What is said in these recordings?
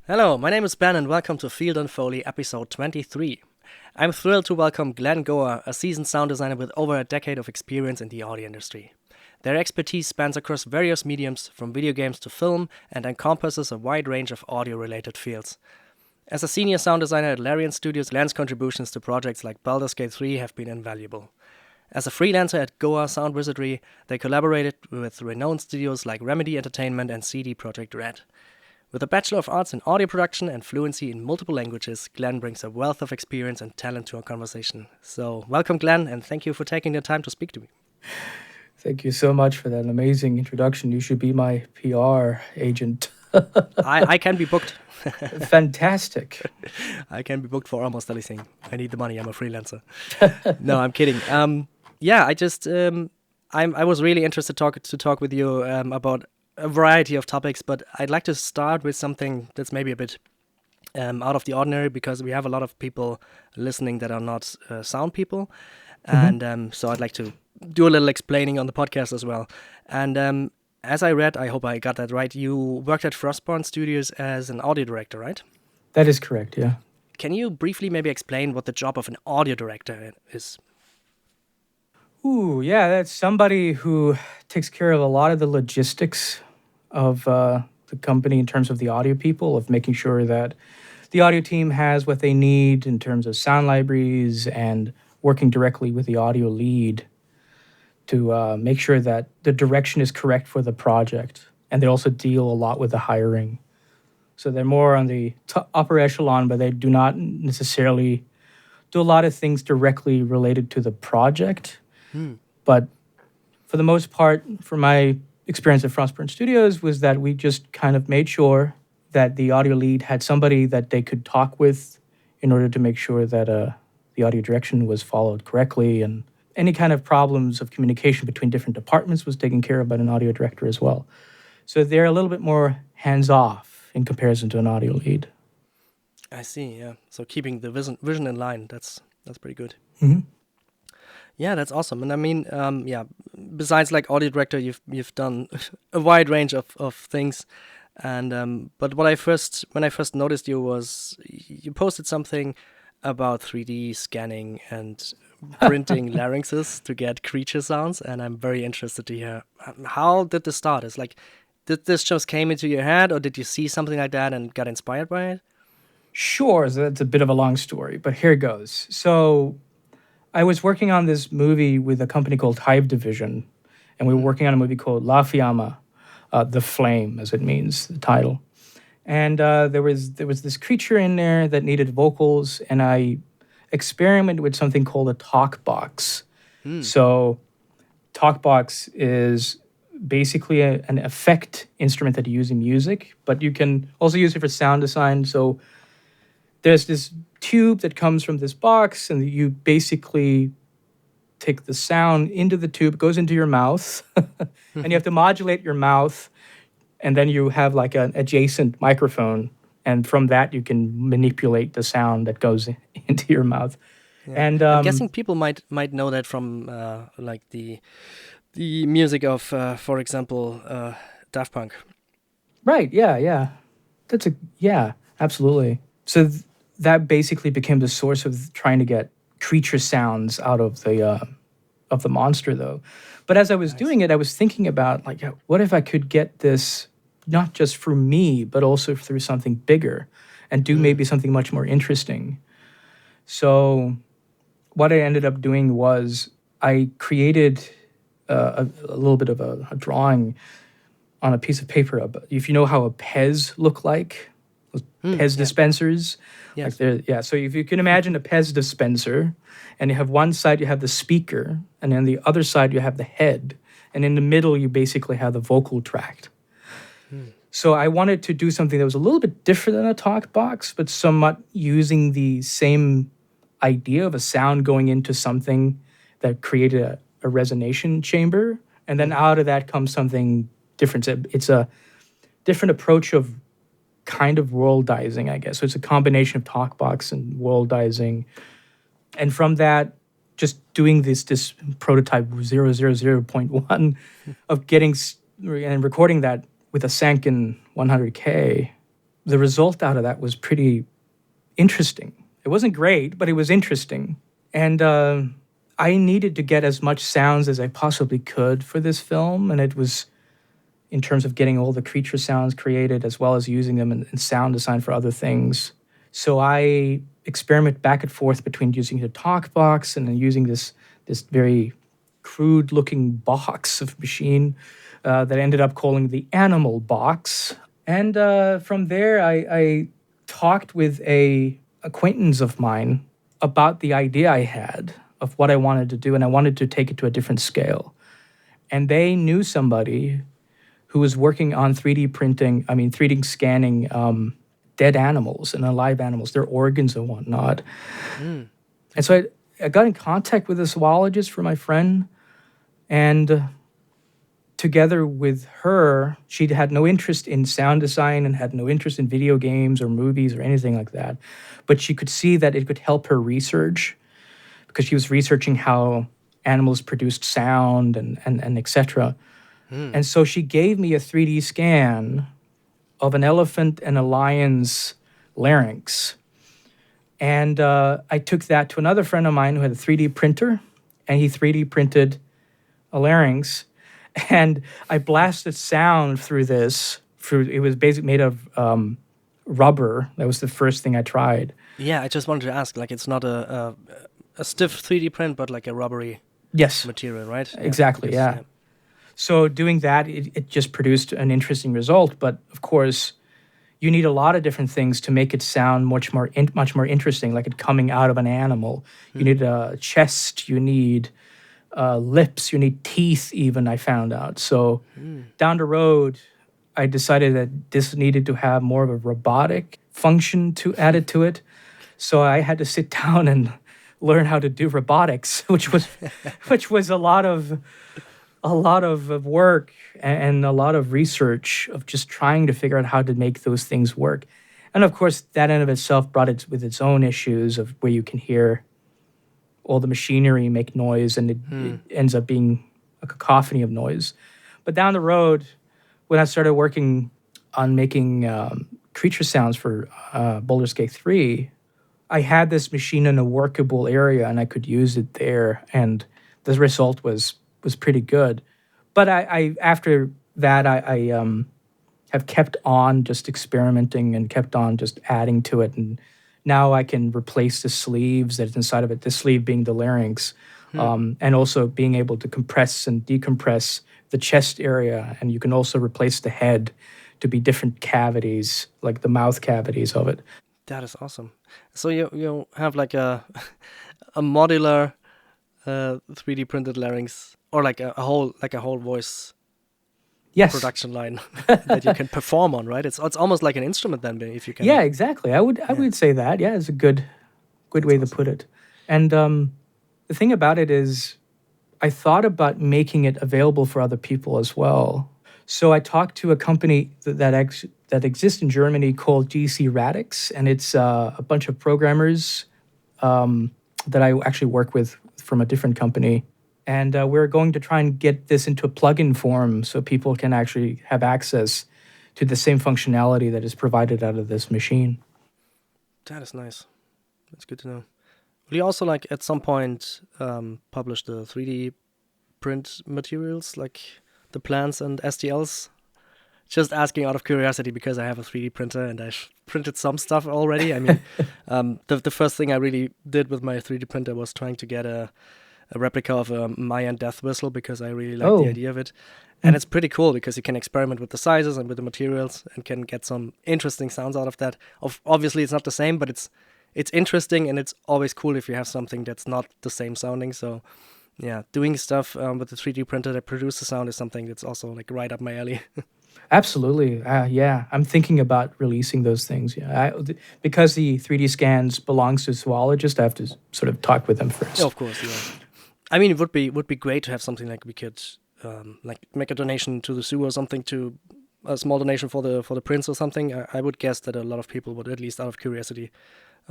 Hello, my name is Ben and welcome to Field Foley episode 23. I'm thrilled to welcome Glenn Goa, a seasoned sound designer with over a decade of experience in the audio industry. Their expertise spans across various mediums, from video games to film, and encompasses a wide range of audio-related fields. As a senior sound designer at Larian Studios, Glenn's contributions to projects like Baldur'S Gate 3 have been invaluable. As a freelancer at GOA Soundwizardry, they collaborated with renowned studios like Remedy Entertainment and CDProjekt. With a Bachelor of Arts in audio production and fluency in multiple languages, Glenn brings a wealth of experience and talent to our conversation. So, welcome, Glenn, and thank you for taking the time to speak to me. Thank you so much for that amazing introduction. You should be my PR agent. I can be booked. Fantastic. I can be booked for almost anything. I need the money. I'm a freelancer. No, I'm kidding. I was really interested to talk with you about a variety of topics, but I'd like to start with something that's maybe a bit out of the ordinary, because we have a lot of people listening that are not sound people, and so I'd like to do a little explaining on the podcast as well. And as I read, I hope I got that right, you worked at Frostborn Studios as an audio director, right? That is correct, yeah. Can you briefly maybe explain what the job of an audio director is? Ooh, yeah, that's somebody who takes care of a lot of the logistics of the company in terms of the audio people, of making sure that the audio team has what they need in terms of sound libraries, and working directly with the audio lead to make sure that the direction is correct for the project. And they also deal a lot with the hiring. So they're more on the upper echelon, but they do not necessarily do a lot of things directly related to the project. But for the most part, for my experience at Frostburn Studios, was that we just kind of made sure that the audio lead had somebody that they could talk with in order to make sure that the audio direction was followed correctly, and any kind of problems of communication between different departments was taken care of by an audio director as well. So they're a little bit more hands-off in comparison to an audio lead. I see, yeah. So keeping the vision in line, that's pretty good. Mm-hmm. Yeah, that's awesome. And I mean, besides like audio director, you've done a wide range of things. And but when I first noticed you was you posted something about 3D scanning and printing larynxes to get creature sounds, and I'm very interested to hear how did this start? It's like, did this just came into your head, or did you see something like that and got inspired by it? Sure, so that's a bit of a long story, but here goes. So I was working on this movie with a company called Hive Division, and we were working on a movie called La Fiamma, The Flame, as it means, the title. And there was this creature in there that needed vocals, and I experimented with something called a talk box. So talk box is basically an effect instrument that you use in music, but you can also use it for sound design. So there's this tube that comes from this box, and you basically take the sound into the tube, it goes into your mouth, and you have to modulate your mouth, and then you have like an adjacent microphone, and from that you can manipulate the sound that goes into your mouth. Yeah. And I'm guessing people might know that from like the music of, for example, Daft Punk. Right, yeah. Absolutely. So that basically became the source of trying to get creature sounds out of the monster, though. But as I was doing it, I was thinking about, like, what if I could get this not just for me, but also through something bigger, and do maybe something much more interesting. So what I ended up doing was I created a little bit of a drawing on a piece of paper. If you know how a Pez look like, Pez dispensers. Yes. So if you can imagine a Pez dispenser, and you have one side you have the speaker, and then the other side you have the head, and in the middle you basically have the vocal tract. So I wanted to do something that was a little bit different than a talk box, but somewhat using the same idea of a sound going into something that created a resonation chamber. And then out of that comes something different. It's a different approach of kind of worldizing, I guess. So it's a combination of talk box and worldizing. And from that, just doing this prototype 000.1 of getting and recording that with a Sanken 100K, the result out of that was pretty interesting. It wasn't great, but it was interesting. And I needed to get as much sounds as I possibly could for this film. And it was in terms of getting all the creature sounds created as well as using them in sound design for other things. So I experiment back and forth between using the talk box and then using this very crude looking box of machine that I ended up calling the animal box. And from there, I talked with a acquaintance of mine about the idea I had of what I wanted to do, and I wanted to take it to a different scale. And they knew somebody who was working on 3D scanning dead animals and alive animals, their organs and whatnot. And so I got in contact with a zoologist for my friend, and together with her, she had no interest in sound design and had no interest in video games or movies or anything like that. But she could see that it could help her research because she was researching how animals produced sound and et cetera. And so she gave me a 3D scan of an elephant and a lion's larynx. And I took that to another friend of mine who had a 3D printer, and he 3D printed a larynx. And I blasted sound through this. It was basically made of rubber. That was the first thing I tried. Yeah, I just wanted to ask, like, it's not a stiff 3D print, but like a rubbery material, right? Exactly, yeah. So doing that, it just produced an interesting result. But of course, you need a lot of different things to make it sound much more interesting, like it coming out of an animal. You need a chest, you need lips, you need teeth even, I found out. So down the road, I decided that this needed to have more of a robotic function to add it to it. So I had to sit down and learn how to do robotics, which was a lot of work and a lot of research of just trying to figure out how to make those things work. And of course, that in of itself brought it with its own issues of where you can hear all the machinery make noise and it ends up being a cacophony of noise. But down the road, when I started working on making creature sounds for Baldur's Gate 3, I had this machine in a workable area and I could use it there. And the result was pretty good. But I after that, I have kept on just experimenting and kept on just adding to it. And now I can replace the sleeves that's inside of it, the sleeve being the larynx, and also being able to compress and decompress the chest area. And you can also replace the head to be different cavities, like the mouth cavities of it. That is awesome. So you have like a modular 3D printed larynx, or like a whole voice production line that you can perform on, right? It's almost like an instrument then, if you can. Yeah, exactly. I would say that. Yeah, it's a good way to put it. And the thing about it is, I thought about making it available for other people as well. So I talked to a company that exists in Germany called GC Radix, and it's a bunch of programmers that I actually work with from a different company. And we're going to try and get this into a plugin form so people can actually have access to the same functionality that is provided out of this machine. That is nice. That's good to know. Will you also, like, at some point publish the 3D print materials, like the plans and STLs? Just asking out of curiosity because I have a 3D printer and I've printed some stuff already. I mean, the first thing I really did with my 3D printer was trying to get a replica of a Mayan death whistle because I really like the idea of it. And it's pretty cool because you can experiment with the sizes and with the materials and can get some interesting sounds out of that. Obviously, it's not the same, but it's interesting, and it's always cool if you have something that's not the same sounding. So, yeah, doing stuff with the 3D printer that produces sound is something that's also like right up my alley. Absolutely. Yeah, I'm thinking about releasing those things. Yeah, because the 3D scans belongs to zoologists, I have to sort of talk with them Yeah, first. of course, yeah. I mean, it would be great to have something like we could like make a donation to the zoo or something, to a small donation for the prince or something. I would guess that a lot of people would, at least out of curiosity,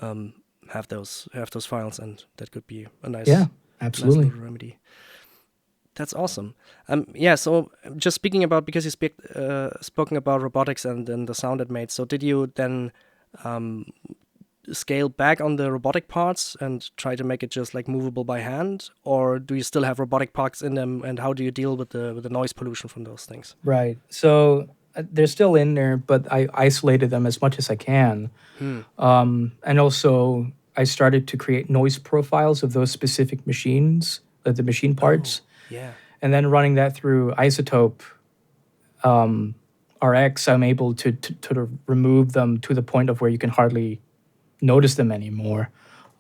um, have those files, and that could be a Yeah, nice absolutely. little remedy. That's awesome. Yeah. So just speaking about, because you spoken about robotics and then the sound it made. So did you then um, scale back on the robotic parts and try to make it just like movable by hand, or do you still have robotic parts in them? And how do you deal with the noise pollution from those things? Right. So they're still in there, but I isolated them as much as I can. Hmm. And also, I started to create noise profiles of those specific machines, the machine Oh, parts, yeah. and then running that through Isotope RX, I'm able to remove them to the point of where you can hardly notice them anymore.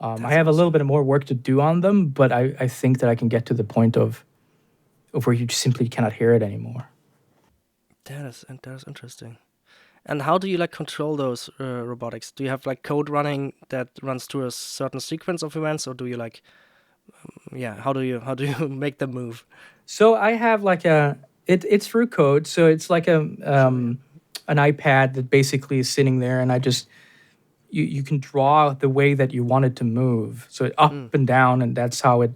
I That's have a little awesome. bit more work to do on them, but I think that I can get to the point of where you simply cannot hear it anymore. That is interesting. And how do you like control those robotics? Do you have like code running that runs through a certain sequence of events, or do you like, yeah? How do you make them move? So I have like it's through code, so it's like Sure. Yeah. an iPad that basically is sitting there, and I just you can draw the way that you want it to move, so up Hmm. and down, and that's how it,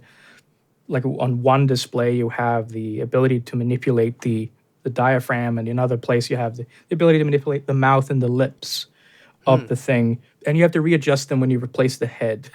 like on one display you have the ability to manipulate the diaphragm, and in another place you have the ability to manipulate the mouth and the lips Hmm. of the thing, and you have to readjust them when you replace the head.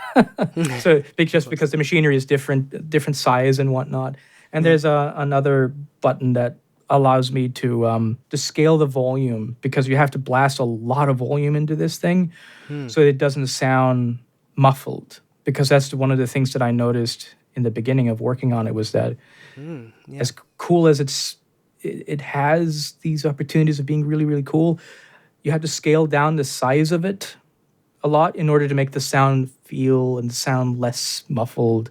So Of just course. because the machinery is different size and whatnot. And Hmm. there's another button that allows me to scale the volume, because you have to blast a lot of volume into this thing Hmm. so it doesn't sound muffled. Because that's one of the things that I noticed in the beginning of working on it, was that Hmm. Yeah. as cool as it has these opportunities of being really, really cool, you have to scale down the size of it a lot in order to make the sound feel and sound less muffled,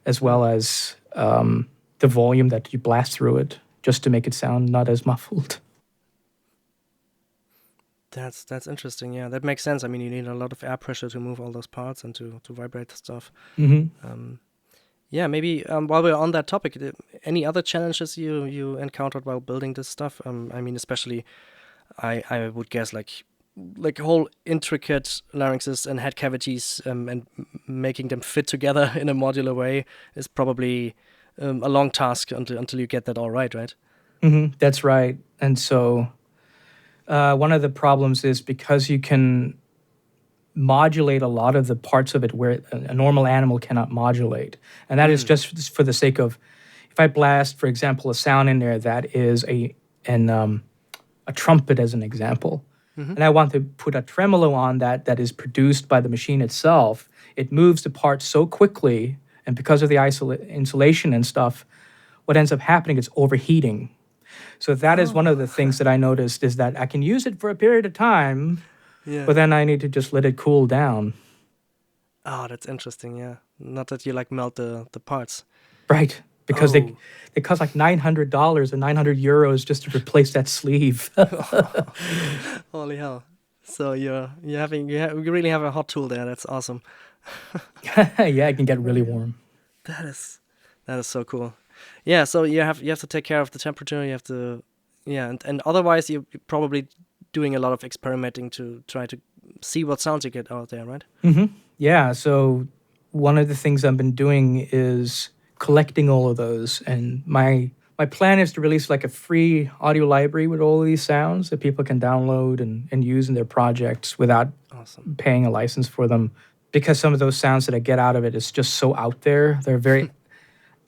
as Hmm. well as the volume that you blast through it, just to make it sound not as muffled. That's interesting. Yeah, that makes sense. I mean, you need a lot of air pressure to move all those parts and to vibrate the stuff. Hmm. Um, yeah, maybe while we're on that topic, any other challenges you encountered while building this stuff? I mean, especially I would guess like whole intricate larynxes and head cavities, and making them fit together in a modular way is probably a long task until you get that all right, right? That's right. And so one of the problems is, because you can modulate a lot of the parts of it where a normal animal cannot modulate. And that is Hmm. just for the sake of, if I blast, for example, a sound in there that is a trumpet as an example, Mm-hmm. and I want to put a tremolo on that is produced by the machine itself, it moves the parts so quickly, and because of the insulation and stuff, what ends up happening is overheating. So that is one of Oh, the things that I noticed, is that I can use it for a period of time, yeah. but then I need to just let it cool down. Oh, that's interesting. Yeah, not that you like melt the parts. Right. Because Oh. they cost like $900 or €900 just to replace that sleeve. Holy hell! So you really have a hot tool there. That's awesome. Yeah, it can get really Holy hell! warm. That is that is so cool. Yeah. So you have to take care of the temperature. You have to, yeah, and otherwise you're probably doing a lot of experimenting to try to see what sounds you get out there, right? Hmm. Yeah. So one of the things I've been doing is collecting all of those, and my plan is to release like a free audio library with all of these sounds that people can download and use in their projects without Awesome. paying a license for them. Because some of those sounds that I get out of it is just so out there. They're very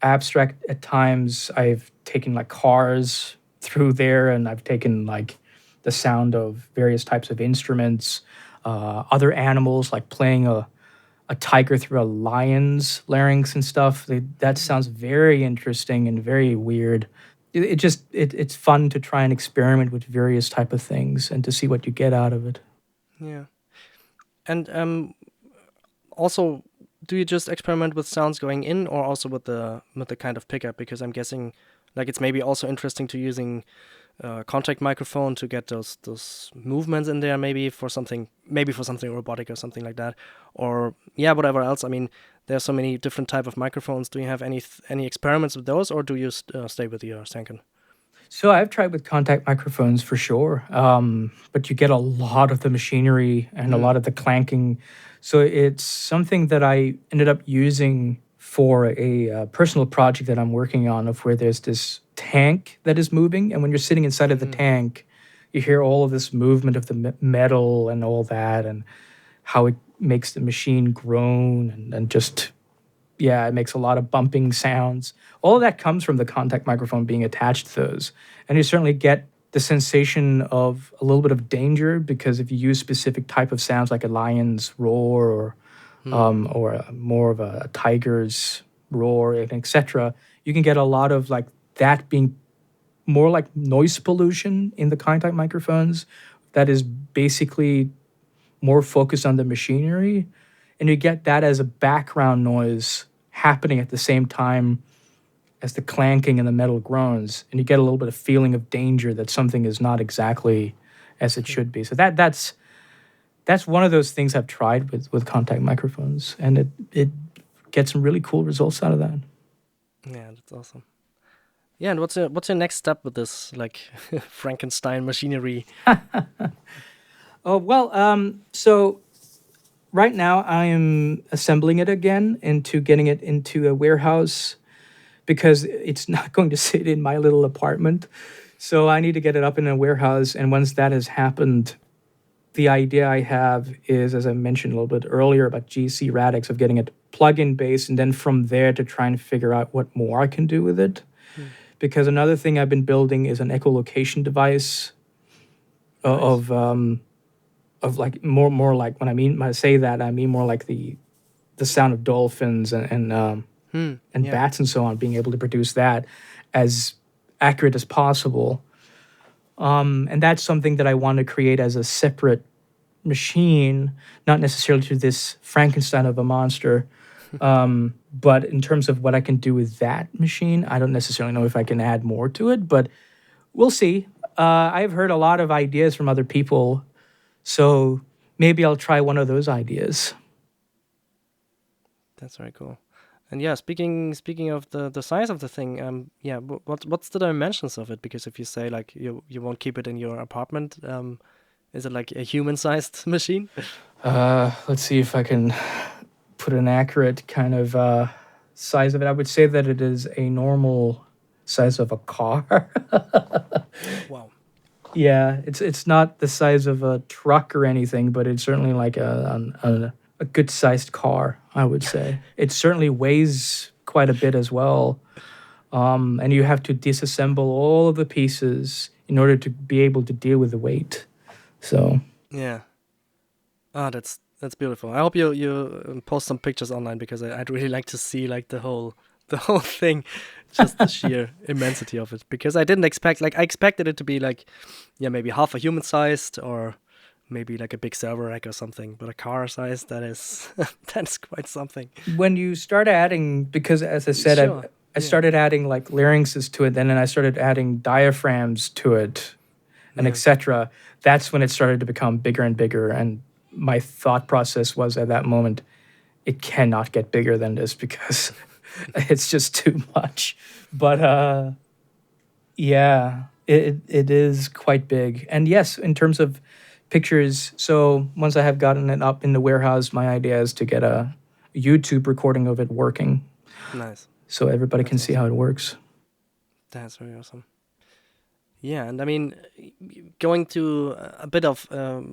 abstract at times. I've taken like cars through there, and I've taken like the sound of various types of instruments, other animals, like playing a tiger through a lion's larynx and stuff. That sounds very interesting and very weird. It's fun to try and experiment with various type of things and to see what you get out of it. Yeah. And also, do you just experiment with sounds going in, or also with the kind of pickup? Because I'm guessing, like, it's maybe also interesting to using contact microphone to get those movements in there, maybe for something robotic or something like that, or yeah, whatever else. I mean, there's so many different type of microphones. Do you have any experiments with those, or do you stay with your Sanken? So I've tried with contact microphones for sure, but you get a lot of the machinery and a lot of the clanking. So it's something that I ended up using for a personal project that I'm working on, of where there's this tank that is moving, and when you're sitting inside of the tank, you hear all of this movement of the metal and all that, and how it makes the machine groan and just, yeah, it makes a lot of bumping sounds. All of that comes from the contact microphone being attached to those. And you certainly get the sensation of a little bit of danger, because if you use specific type of sounds like a lion's roar or more of a tiger's roar, and etc., you can get a lot of like that being more like noise pollution in the contact microphones that is basically more focused on the machinery. And you get that as a background noise happening at the same time as the clanking and the metal groans, and you get a little bit of feeling of danger that something is not exactly as it should be. So that's one of those things I've tried with contact microphones, and it gets some really cool results out of that. Yeah, that's awesome. Yeah, and what's your next step with this, like, Frankenstein machinery? Oh, well, so right now I am assembling it again into getting it into a warehouse, because it's not going to sit in my little apartment. So I need to get it up in a warehouse. And once that has happened, the idea I have is, as I mentioned a little bit earlier about GC Radix, of getting it plug-in based, and then from there to try and figure out what more I can do with it. Because another thing I've been building is an echolocation device of like more like, when I say that, I mean more like the sound of dolphins and bats and so on, being able to produce that as accurate as possible. And that's something that I want to create as a separate machine, not necessarily to this Frankenstein of a monster. But in terms of what I can do with that machine, I don't necessarily know if I can add more to it, but we'll see. I've heard a lot of ideas from other people, so maybe I'll try one of those ideas. That's very cool. And yeah, speaking of the size of the thing, yeah, what's the dimensions of it? Because if you say like you won't keep it in your apartment, is it like a human-sized machine? Let's see if I can put an accurate kind of size of it. I would say that it is a normal size of a car. Wow. Yeah, it's not the size of a truck or anything, but it's certainly like a good-sized car, I would say. It certainly weighs quite a bit as well. And you have to disassemble all of the pieces in order to be able to deal with the weight. So Yeah. Ah, that's beautiful. I hope you post some pictures online, because I'd really like to see like the whole thing, just the sheer immensity of it. Because I didn't expect, like, I expected it to be like, yeah, maybe half a human sized, or maybe like a big server rack or something. But a car size, that is that's quite something. when you start adding, because as I said, Sure. I started adding like larynxes to it, then I started adding diaphragms to it, and etc. That's when it started to become bigger and bigger. And my thought process was at that moment, it cannot get bigger than this, because it's just too much. But yeah, it is quite big. And yes, in terms of pictures, so once I have gotten it up in the warehouse, my idea is to get a YouTube recording of it working. Nice. So everybody can see how it works. That's very awesome. Yeah, and I mean, going to a bit of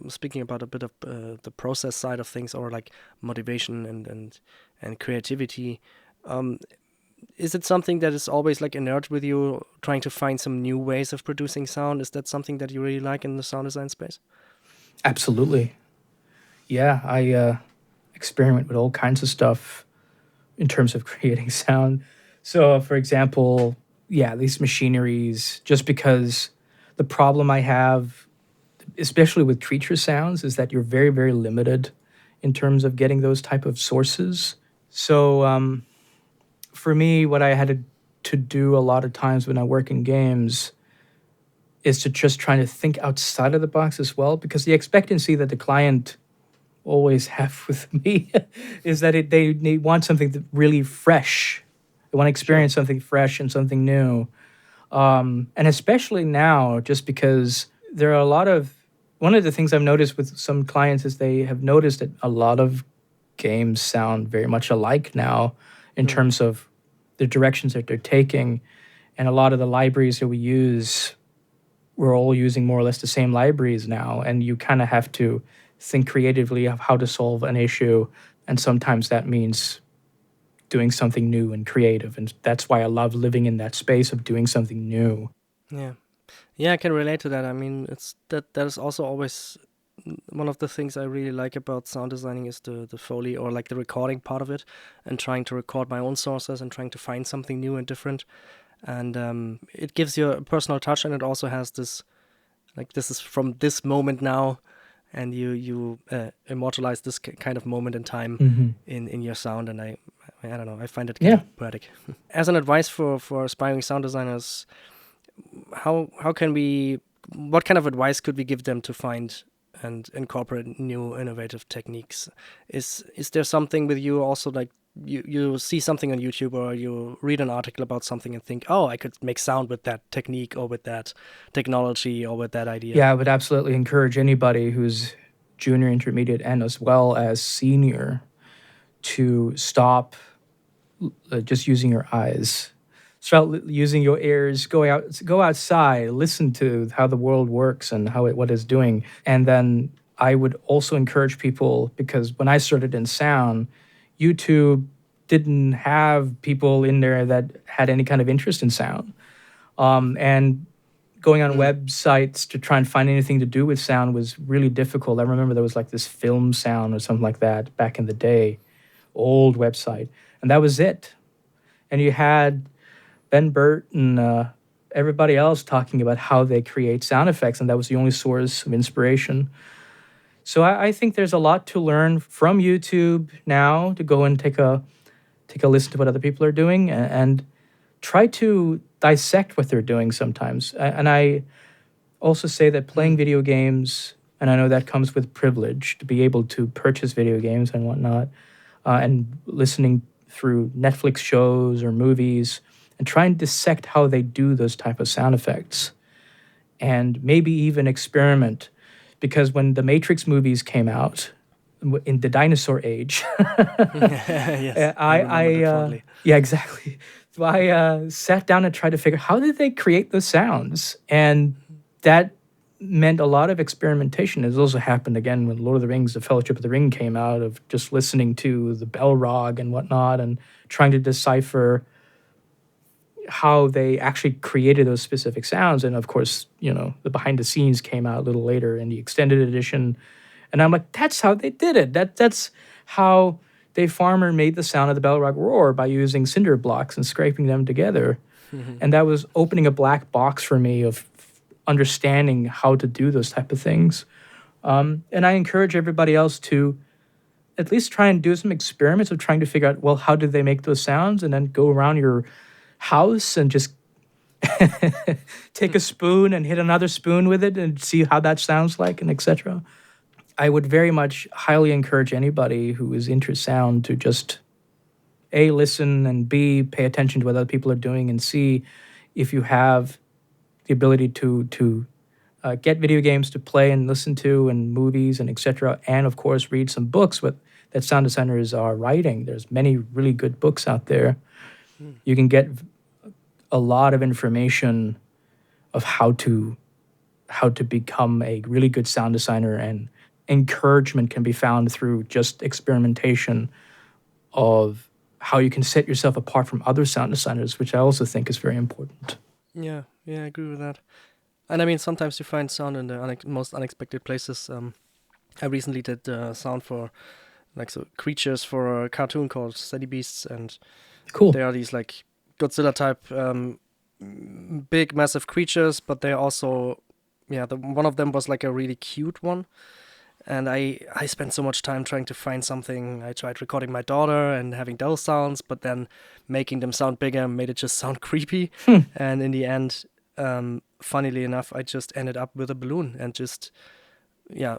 speaking about a bit of the process side of things, or like motivation and creativity. Is it something that is always like inert with you, trying to find some new ways of producing sound? Is that something that you really like in the sound design space? Absolutely. Yeah, I experiment with all kinds of stuff in terms of creating sound. So, for example, yeah, these machineries, just because the problem I have, especially with creature sounds, is that you're very, very limited in terms of getting those type of sources. So, for me, what I had to do a lot of times when I work in games is to just trying to think outside of the box as well, because the expectancy that the client always have with me is that they want something really fresh. They want to experience something fresh and something new. And especially now, just because there are a lot of, one of the things I've noticed with some clients is they have noticed that a lot of games sound very much alike now in terms of the directions that they're taking. And a lot of the libraries that we use, we're all using more or less the same libraries now. And you kind of have to think creatively of how to solve an issue. And sometimes that means doing something new and creative. And that's why I love living in that space of doing something new. Yeah. Yeah, I can relate to that. I mean, it's that is also always one of the things I really like about sound designing is the Foley, or like the recording part of it, and trying to record my own sources and trying to find something new and different. And it gives you a personal touch, and it also has this, like, this is from this moment now, and you immortalize this kind of moment in time in your sound. And I don't know, I find it kind of poetic. As an advice for aspiring sound designers, how can we, what kind of advice could we give them to find and incorporate new innovative techniques? Is there something with you also, like you see something on YouTube or you read an article about something and think, oh, I could make sound with that technique or with that technology or with that idea? Yeah, I would absolutely encourage anybody who's junior, intermediate, and as well as senior to stop just using your eyes. Start using your ears, go outside, listen to how the world works and what it's doing. And then I would also encourage people, because when I started in sound, YouTube didn't have people in there that had any kind of interest in sound. And going on websites to try and find anything to do with sound was really difficult. I remember there was like this Film Sound or something like that back in the day, old website. And that was it. And you had Ben Burt and everybody else talking about how they create sound effects, and that was the only source of inspiration. So I think there's a lot to learn from YouTube now, to go and take a listen to what other people are doing and try to dissect what they're doing sometimes. And I also say that playing video games, and I know that comes with privilege to be able to purchase video games and whatnot, and listening through Netflix shows or movies, and try and dissect how they do those type of sound effects, and maybe even experiment. Because when the Matrix movies came out in the dinosaur age, yes, I remember that fondly. yeah, exactly. So I sat down and tried to figure how did they create those sounds, and that meant a lot of experimentation. It also happened again when Lord of the Rings, The Fellowship of the Ring came out, of just listening to the Balrog and whatnot and trying to decipher how they actually created those specific sounds. And of course, the behind the scenes came out a little later in the extended edition. And I'm like, that's how they did it. That's how Dave Farmer made the sound of the Balrog roar, by using cinder blocks and scraping them together. And that was opening a black box for me of understanding how to do those type of things. And I encourage everybody else to at least try and do some experiments of trying to figure out, well, how did they make those sounds? And then go around your house and just take a spoon and hit another spoon with it and see how that sounds like, and etc. I would very much highly encourage anybody who is into sound to just A, listen, and B, pay attention to what other people are doing, and C, if you have the ability to get video games to play and listen to, and movies and etc., and of course read some books that sound designers are writing. There's many really good books out there. You can get a lot of information of how to become a really good sound designer, and encouragement can be found through just experimentation of how you can set yourself apart from other sound designers, which I also think is very important. Yeah, I agree with that. And I mean, sometimes you find sound in the most unexpected places. I recently did sound for creatures for a cartoon called Steady Beasts, and Cool. they are these like Godzilla type big massive creatures, but they're also one of them was like a really cute one. And I spent so much time trying to find something. I tried recording my daughter and having those sounds, but then making them sound bigger made it just sound creepy. And in the end, funnily enough, I just ended up with a balloon and just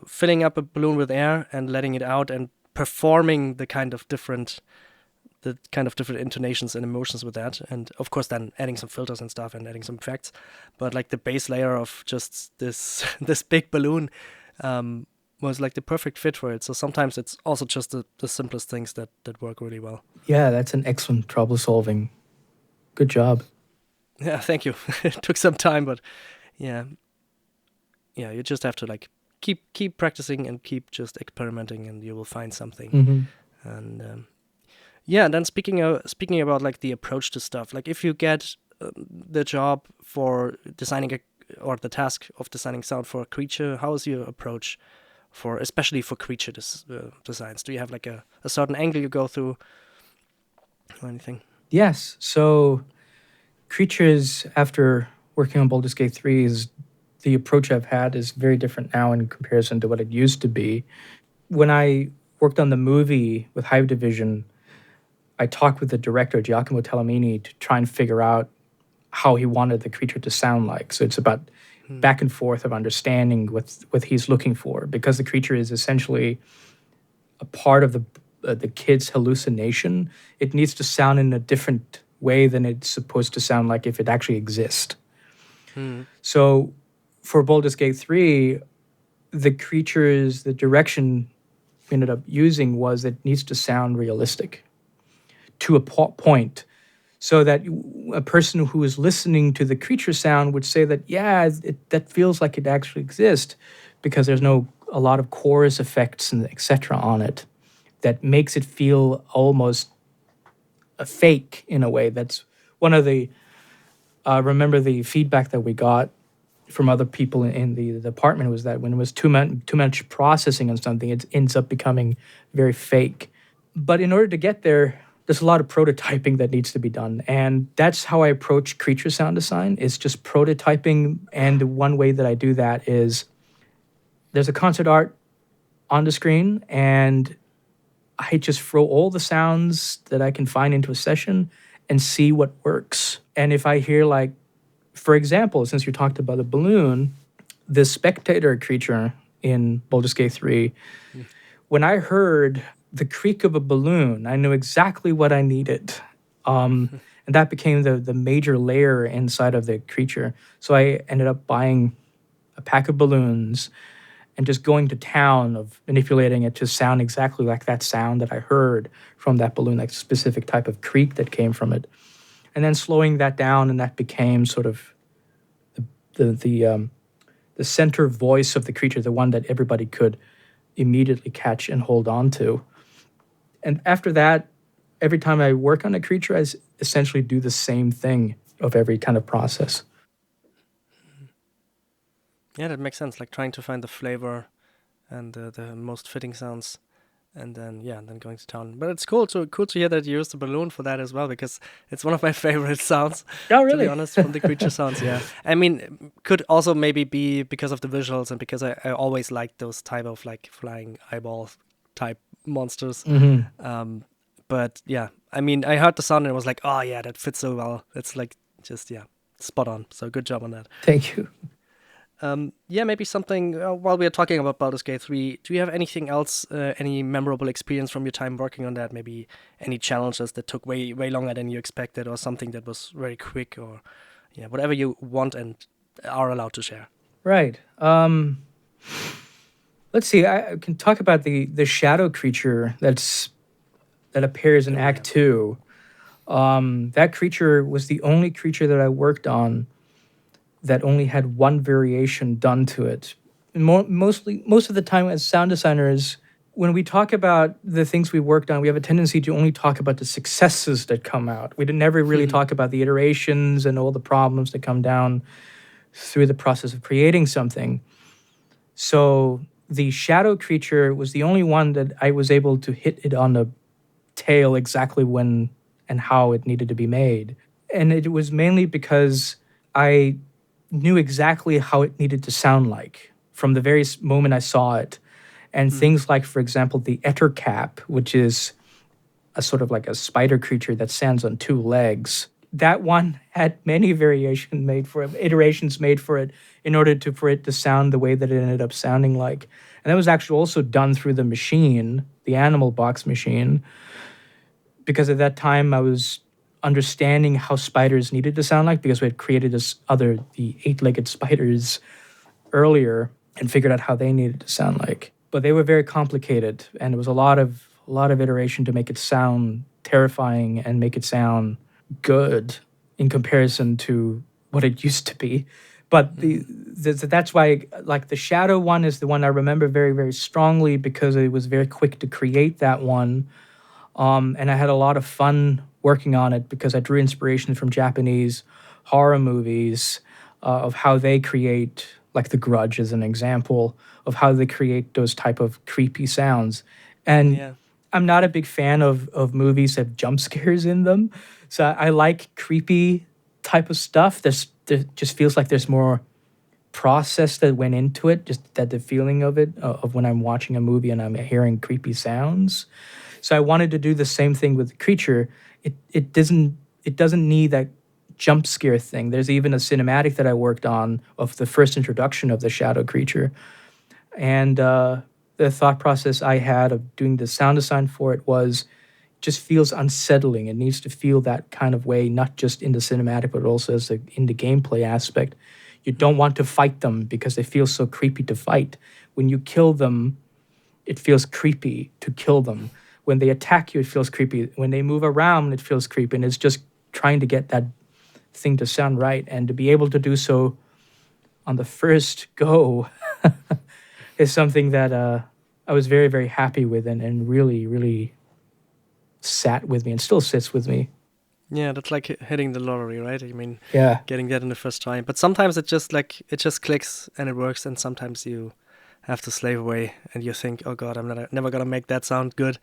filling up a balloon with air and letting it out and performing the kind of different intonations and emotions with that, and of course then adding some filters and stuff and adding some effects. But like the base layer of just this this big balloon was like the perfect fit for it. So sometimes it's also just the simplest things that work really well. Yeah, that's an excellent trouble solving. Good job. Yeah, thank you. It took some time, but yeah, you just have to like keep practicing and keep just experimenting, and you will find something. Mm-hmm. And then speaking about like the approach to stuff, like if you get the job for designing or the task of designing sound for a creature, how is your approach especially for creature designs? Do you have like a certain angle you go through or anything? Yes. So creatures, after working on Baldur's Gate 3, the approach I've had is very different now in comparison to what it used to be. When I worked on the movie with Hive Division, I talked with the director, Giacomo Tellamini, to try and figure out how he wanted the creature to sound like. So it's about back and forth of understanding what he's looking for, because the creature is essentially a part of the kid's hallucination. It needs to sound in a different way than it's supposed to sound like if it actually exists. So for Baldur's Gate 3, the direction we ended up using was it needs to sound realistic to a point, so that a person who is listening to the creature sound would say that, that feels like it actually exists, because there's a lot of chorus effects and etc. on it that makes it feel almost a fake in a way. That's one of the, remember the feedback that we got from other people in the department was that when it was too much processing on something, it ends up becoming very fake. But in order to get there's a lot of prototyping that needs to be done. And that's how I approach creature sound design, is just prototyping. And one way that I do that is there's a concert art on the screen, and I just throw all the sounds that I can find into a session and see what works. And if I hear, like, for example, since you talked about a balloon, the spectator creature in Baldur's Gate 3, when I heard the creak of a balloon, I knew exactly what I needed. And that became the major layer inside of the creature. So I ended up buying a pack of balloons and just going to town of manipulating it to sound exactly like that sound that I heard from that balloon, like a specific type of creak that came from it. And then slowing that down, and that became sort of the center voice of the creature, the one that everybody could immediately catch and hold on to. And after that, every time I work on a creature, I essentially do the same thing of every kind of process. Yeah, that makes sense. Like trying to find the flavor and the most fitting sounds, and then going to town. But it's cool to hear that you used the balloon for that as well, because it's one of my favorite sounds. Oh, really? To be honest, from the creature sounds. Yeah, I mean, could also maybe be because of the visuals and because I always liked those type of like flying eyeball type monsters. Mm-hmm. But yeah, I mean, I heard the sound and it was like, oh yeah, that fits so well. It's like just spot on. So good job on that. Thank you. Maybe something, while we are talking about Baldur's Gate 3, do you have anything else, any memorable experience from your time working on that? Maybe any challenges that took way longer than you expected, or something that was very quick, or whatever you want and are allowed to share. Right. Let's see. I can talk about the shadow creature that appears in Act 2. That creature was the only creature that I worked on that only had one variation done to it. And most of the time as sound designers, when we talk about the things we worked on, we have a tendency to only talk about the successes that come out. We never really talk about the iterations and all the problems that come down through the process of creating something. So the shadow creature was the only one that I was able to hit it on the tail exactly when and how it needed to be made. And it was mainly because I knew exactly how it needed to sound like from the very moment I saw it. And things like, for example, the ettercap, which is a sort of like a spider creature that stands on two legs. that one had many iterations made for it in order for it to sound the way that it ended up sounding like. And that was actually also done through the machine, the Animal Box machine, because at that time I was understanding how spiders needed to sound like, because we had created the eight-legged spiders earlier and figured out how they needed to sound like. But they were very complicated, and it was a lot of iteration to make it sound terrifying and make it sound good in comparison to what it used to be. But that's why, like, the Shadow one is the one I remember very, very strongly, because it was very quick to create that one. And I had a lot of fun working on it because I drew inspiration from Japanese horror movies of how they create, like The Grudge as an example, of how they create those type of creepy sounds. And I'm not a big fan of movies that have jump scares in them. So I like creepy type of stuff. There just feels like there's more process that went into it, just that the feeling of it, of when I'm watching a movie and I'm hearing creepy sounds. So I wanted to do the same thing with the creature. It doesn't need that jump scare thing. There's even a cinematic that I worked on of the first introduction of the shadow creature. And the thought process I had of doing the sound design for it was, just feels unsettling. It needs to feel that kind of way, not just in the cinematic, but also in the gameplay aspect. You don't want to fight them because they feel so creepy to fight. When you kill them, it feels creepy to kill them. When they attack you, it feels creepy. When they move around, it feels creepy. And it's just trying to get that thing to sound right. And to be able to do so on the first go is something that I was very, very happy with, and really, really sat with me and still sits with me. Yeah, that's like hitting the lottery, right? I mean, Yeah. getting that in the first time. But sometimes it just clicks and it works, and sometimes you have to slave away and you think, oh God, I'm never gonna make that sound good.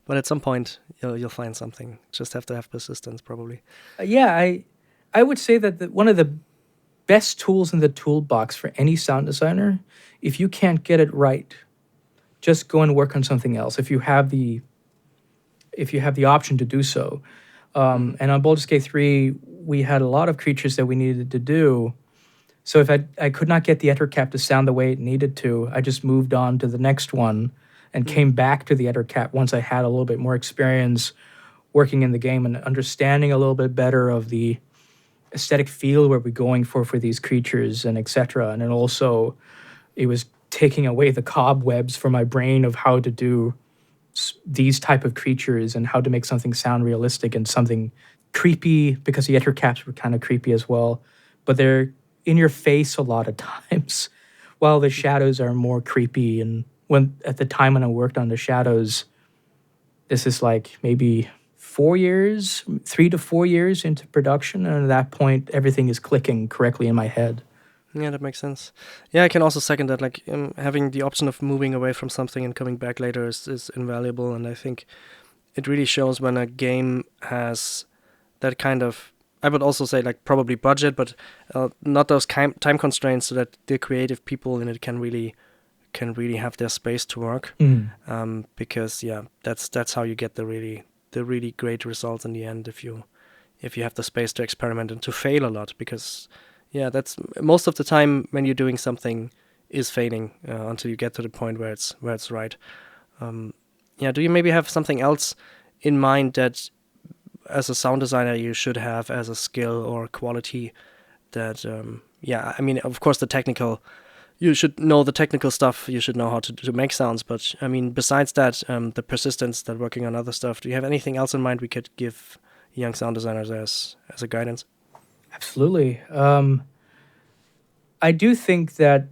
But at some point, you'll find something. Just have to have persistence, probably. I would say that one of the best tools in the toolbox for any sound designer, if you can't get it right, just go and work on something else. If you have the option to do so. And on Baldur's Gate 3, we had a lot of creatures that we needed to do. So if I could not get the Ettercap to sound the way it needed to, I just moved on to the next one and came back to the Ettercap once I had a little bit more experience working in the game and understanding a little bit better of the aesthetic feel where we're going for these creatures and etc. And then also, it was taking away the cobwebs from my brain of how to do these type of creatures and how to make something sound realistic and something creepy, because the Ettercaps were kind of creepy as well. But they're in your face a lot of times, while the shadows are more creepy. And at the time when I worked on the shadows, this is like maybe 3 to 4 years into production, and at that point, everything is clicking correctly in my head. Yeah, that makes sense. Yeah, I can also second that. Like, having the option of moving away from something and coming back later is invaluable. And I think it really shows when a game has that kind of, I would also say, like, probably budget, but not those time constraints, so that the creative people in it can really have their space to work. Because that's how you get the really great results in the end, if you have the space to experiment and to fail a lot. Because that's most of the time when you're doing something is failing until you get to the point where it's right. Do you maybe have something else in mind that, as a sound designer, you should have as a skill or quality that, I mean, of course, you should know the technical stuff, you should know how to make sounds, but, I mean, besides that, the persistence, that working on other stuff, do you have anything else in mind we could give young sound designers as a guidance? Absolutely. I do think that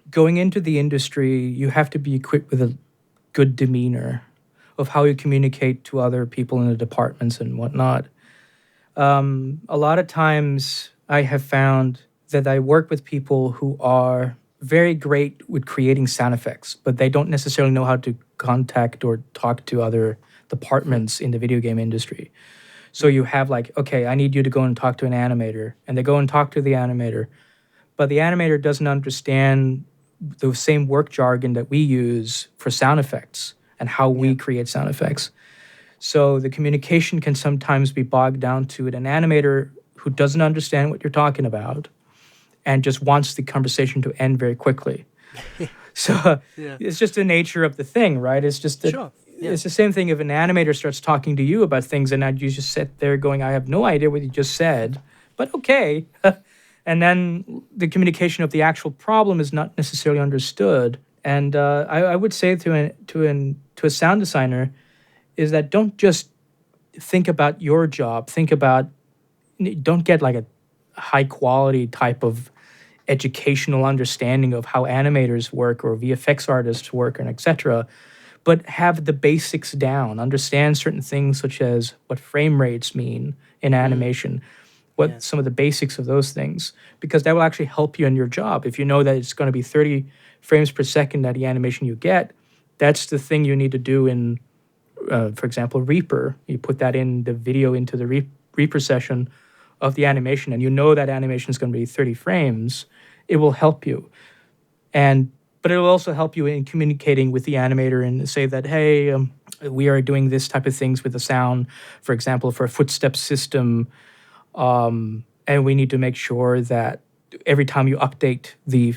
going into the industry, you have to be equipped with a good demeanor of how you communicate to other people in the departments and whatnot. A lot of times I have found that I work with people who are very great with creating sound effects, but they don't necessarily know how to contact or talk to other departments in the video game industry. So you have like, okay, I need you to go and talk to an animator, and they go and talk to the animator, but the animator doesn't understand the same work jargon that we use for sound effects and how we create sound effects. So the communication can sometimes be bogged down to it. An animator who doesn't understand what you're talking about and just wants the conversation to end very quickly. So Yeah. it's just the nature of the thing, right? It's just that Sure. Yeah. it's the same thing if an animator starts talking to you about things and you just sit there going, I have no idea what you just said, but okay. And then the communication of the actual problem is not necessarily understood. And I would say to a sound designer is that don't just think about your job. Don't get like a high quality type of educational understanding of how animators work or VFX artists work and etc. But have the basics down. Understand certain things such as what frame rates mean in animation, what Yeah. some of the basics of those things, because that will actually help you in your job. If you know that it's going to be 30 frames per second that the animation you get, that's the thing you need to do in, for example, Reaper. You put that in the video into the Reaper session of the animation, and you know that animation is going to be 30 frames, it will help you. But it will also help you in communicating with the animator and say that, hey, we are doing this type of things with the sound, for example, for a footstep system, and we need to make sure that every time you update the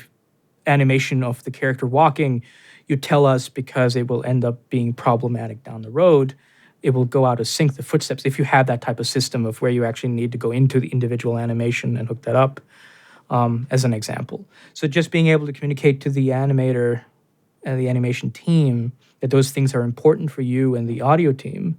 animation of the character walking, you tell us because it will end up being problematic down the road. It will go out of sync, the footsteps, if you have that type of system of where you actually need to go into the individual animation and hook that up, as an example. So just being able to communicate to the animator and the animation team that those things are important for you and the audio team,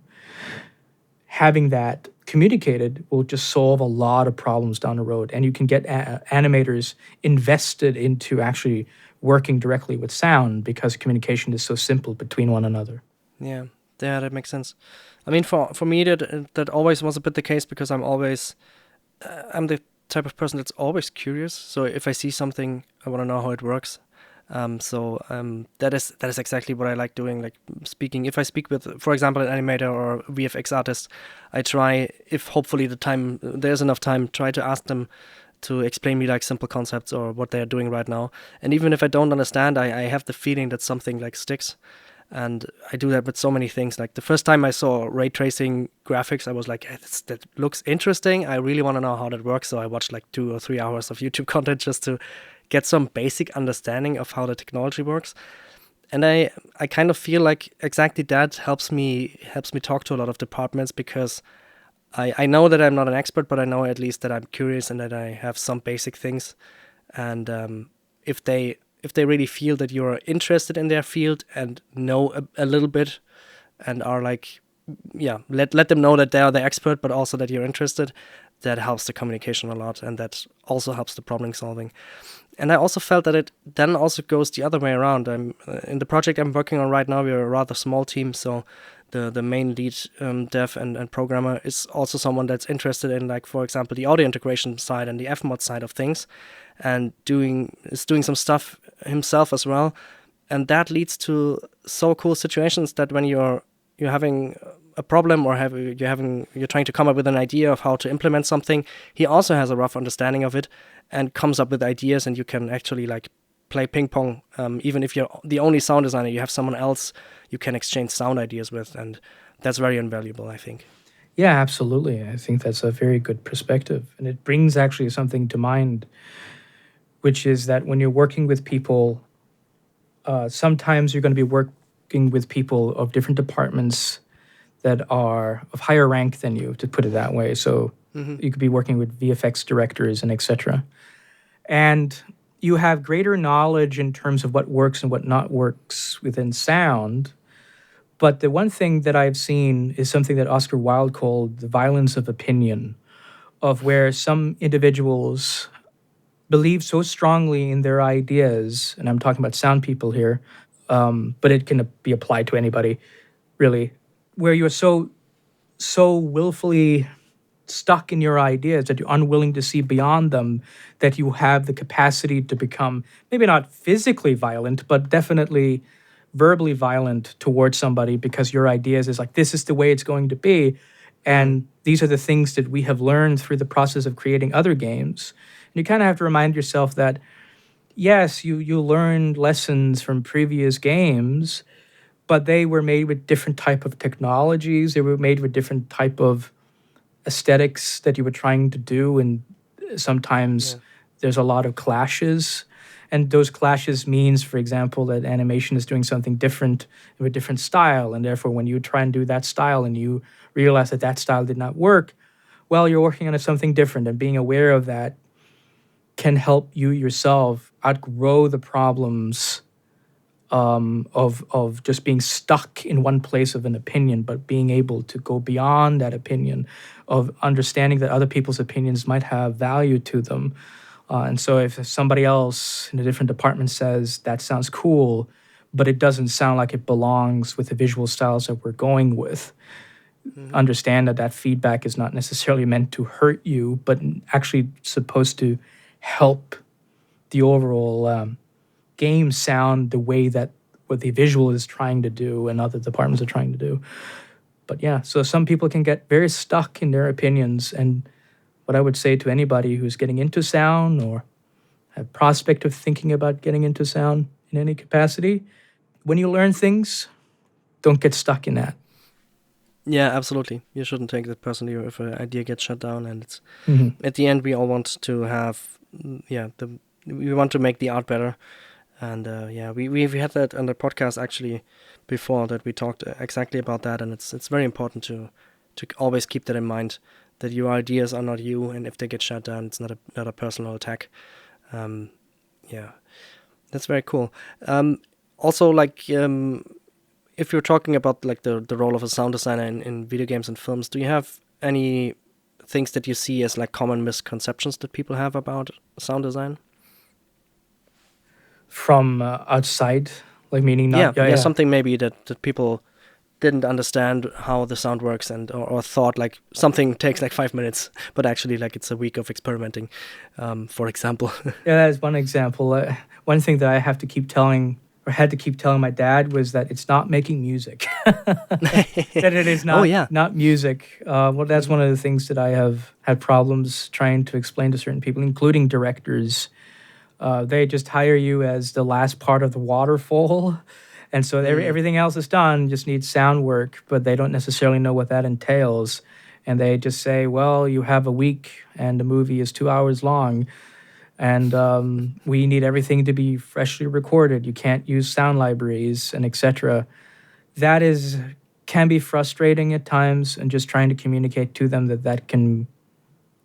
having that communicated will just solve a lot of problems down the road. And you can get animators invested into actually working directly with sound because communication is so simple between one another. Yeah, that makes sense. I mean, for me, that always was a bit the case because I'm the type of person that's always curious. So if I see something, I want to know how it works. That is exactly what I like doing. Like speaking, if I speak with, for example, an animator or VFX artist, I try, if hopefully there's enough time, try to ask them to explain me like simple concepts or what they're doing right now. And even if I don't understand, I have the feeling that something like sticks. And I do that with so many things. Like the first time I saw ray tracing graphics, I was like, hey, that looks interesting. I really want to know how that works. So I watched like 2 or 3 hours of YouTube content just to get some basic understanding of how the technology works. And I kind of feel like exactly that helps me talk to a lot of departments because I know that I'm not an expert, but I know at least that I'm curious and that I have some basic things. And if they really feel that you're interested in their field and know a little bit and are like, yeah, let them know that they are the expert, but also that you're interested, that helps the communication a lot. And that also helps the problem solving. And I also felt that it then also goes the other way around. In the project I'm working on right now, we're a rather small team. So the main lead dev and programmer is also someone that's interested in, like, for example, the audio integration side and the FMOD side of things, and is doing some stuff himself as well. And that leads to so cool situations that when you're having a problem or you're trying to come up with an idea of how to implement something, he also has a rough understanding of it and comes up with ideas, and you can actually like play ping pong. Even if you're the only sound designer, you have someone else you can exchange sound ideas with, and that's very invaluable, I think. Yeah, absolutely. I think that's a very good perspective. And it brings actually something to mind, which is that when you're working with people, sometimes you're going to be working with people of different departments that are of higher rank than you, to put it that way. So you could be working with VFX directors and etc. And you have greater knowledge in terms of what works and what not works within sound. But the one thing that I've seen is something that Oscar Wilde called the violence of opinion, of where some individuals believe so strongly in their ideas, and I'm talking about sound people here, but it can be applied to anybody, really, where you're so willfully stuck in your ideas that you're unwilling to see beyond them, that you have the capacity to become maybe not physically violent, but definitely verbally violent towards somebody because your ideas is like, this is the way it's going to be. And these are the things that we have learned through the process of creating other games. And you kind of have to remind yourself that, yes, you learned lessons from previous games, but they were made with different type of technologies. They were made with different type of aesthetics that you were trying to do, and sometimes there's a lot of clashes. And those clashes means, for example, that animation is doing something different with a different style, and therefore when you try and do that style and you realize that that style did not work, well, you're working on something different, and being aware of that can help you yourself outgrow the problems of just being stuck in one place of an opinion, but being able to go beyond that opinion, of understanding that other people's opinions might have value to them. And so if somebody else in a different department says, that sounds cool, but it doesn't sound like it belongs with the visual styles that we're going with, understand that that feedback is not necessarily meant to hurt you, but actually supposed to help the overall game sound the way that what the visual is trying to do and other departments are trying to do. But yeah, so some people can get very stuck in their opinions. And what I would say to anybody who's getting into sound or have prospect of thinking about getting into sound in any capacity, when you learn things, don't get stuck in that. Yeah, absolutely. You shouldn't take that personally if an idea gets shut down. And it's at the end, we all want to have, we want to make the art better. And we had that on the podcast actually before, that we talked exactly about that. And it's very important to always keep that in mind, that your ideas are not you, and if they get shut down, it's not a personal attack. That's very cool. Also, like, if you're talking about like the role of a sound designer in video games and films, do you have any things that you see as like common misconceptions that people have about sound design? From outside, like meaning not... Something maybe that people didn't understand how the sound works, and or thought like something takes like 5 minutes, but actually like it's a week of experimenting, for example. Yeah, that is one example. One thing that I have to keep telling, or had to keep telling my dad, was that it's not making music. That it is not, not music. Well, that's one of the things that I have had problems trying to explain to certain people, including directors. They just hire you as the last part of the waterfall. And so everything else is done, just needs sound work, but they don't necessarily know what that entails. And they just say, well, you have a week and the movie is 2 hours long. And we need everything to be freshly recorded. You can't use sound libraries and etc. That can be frustrating at times, and just trying to communicate to them that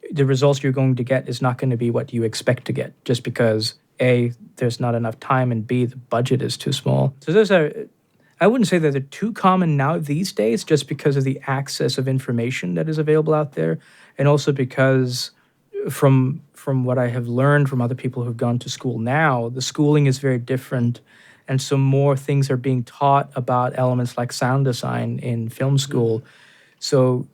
the results you're going to get is not going to be what you expect to get, just because A, there's not enough time, and B, the budget is too small. So those are, I wouldn't say that they're too common now these days, just because of the access of information that is available out there, and also because from what I have learned from other people who've gone to school now, the schooling is very different, and so more things are being taught about elements like sound design in film school. So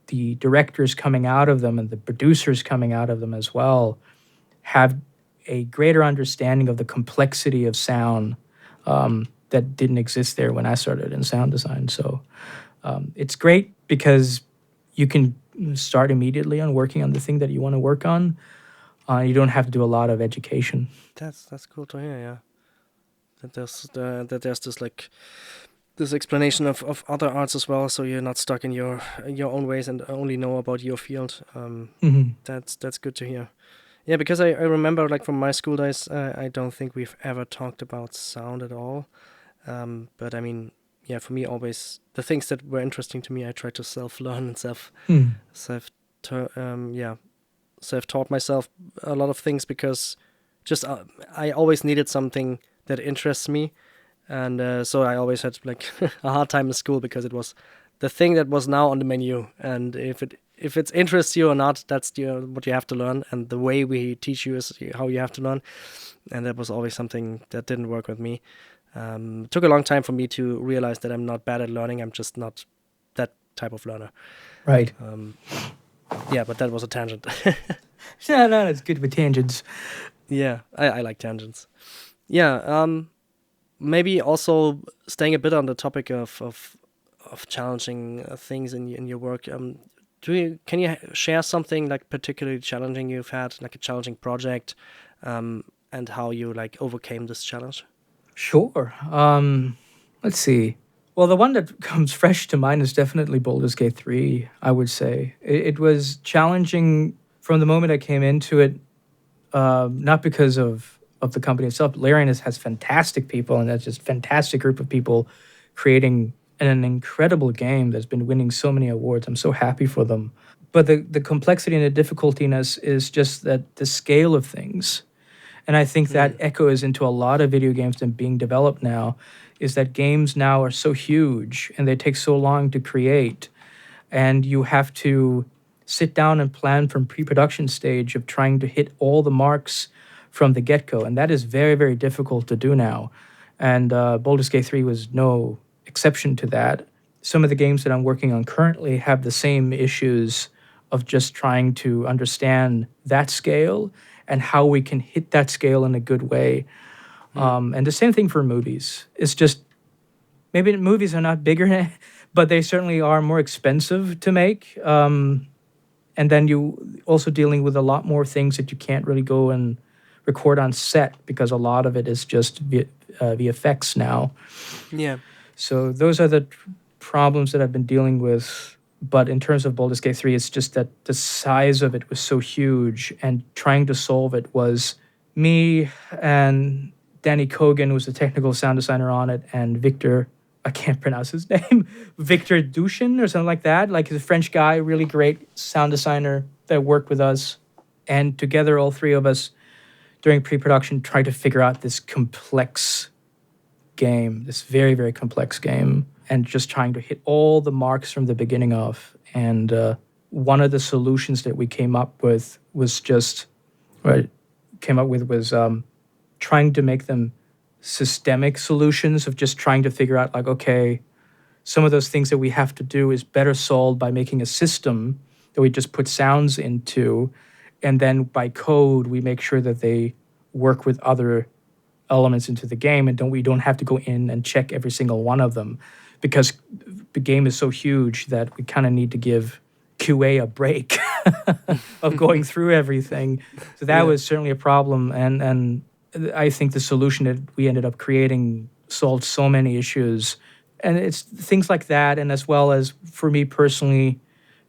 the directors coming out of them and the producers coming out of them as well have a greater understanding of the complexity of sound that didn't exist there when I started in sound design. So it's great because you can start immediately on working on the thing that you want to work on. You don't have to do a lot of education. That's cool to hear. Yeah, that there's this like this explanation of other arts as well, so you're not stuck in your own ways and only know about your field. That's good to hear. Yeah, because I remember like from my school days, I don't think we've ever talked about sound at all. But I mean, yeah, for me always the things that were interesting to me, I tried to self-learn and self-taught myself a lot of things, because just I always needed something that interests me. And so I always had like a hard time in school, because it was the thing that was now on the menu. And if it interests you or not, that's what you have to learn. And the way we teach you is how you have to learn. And that was always something that didn't work with me. It took a long time for me to realize that I'm not bad at learning. I'm just not that type of learner. Right. But that was a tangent. No, it's good with tangents. Yeah, I like tangents. Yeah, maybe also staying a bit on the topic of challenging things in your work. Can you share something like particularly challenging you've had, like a challenging project, and how you like overcame this challenge? Sure. Let's see. Well, the one that comes fresh to mind is definitely Baldur's Gate 3, I would say. It was challenging from the moment I came into it, not because of the company itself. Larian has fantastic people, and that's just fantastic group of people creating an incredible game that's been winning so many awards. I'm so happy for them. But the complexity and the difficultiness is just that the scale of things. And I think that echoes into a lot of video games that are being developed now, is that games now are so huge and they take so long to create. And you have to sit down and plan from pre-production stage of trying to hit all the marks from the get-go. And that is very, very difficult to do now. And Baldur's Gate 3 was no exception to that. Some of the games that I'm working on currently have the same issues of just trying to understand that scale and how we can hit that scale in a good way. And the same thing for movies. It's just maybe movies are not bigger, but they certainly are more expensive to make. And then you also dealing with a lot more things that you can't really go and record on set because a lot of it is just VFX now. Yeah. So those are the problems that I've been dealing with. But in terms of Baldur's Gate 3, it's just that the size of it was so huge, and trying to solve it was me and Danny Kogan, who was the technical sound designer on it, and Victor, I can't pronounce his name, Victor Dushin or something like that. Like, he's a French guy, really great sound designer that worked with us. And together, all three of us, during pre-production, tried to figure out this complex game, this very, very complex game, and just trying to hit all the marks from the beginning of. And one of the solutions that we came up with was trying to make them systemic solutions of just trying to figure out, like, okay, some of those things that we have to do is better solved by making a system that we just put sounds into, and then by code we make sure that they work with other elements into the game, and we don't have to go in and check every single one of them, because the game is so huge that we kind of need to give QA a break of going through everything. So that was certainly a problem, and I think the solution that we ended up creating solved so many issues. And it's things like that, and as well as for me personally,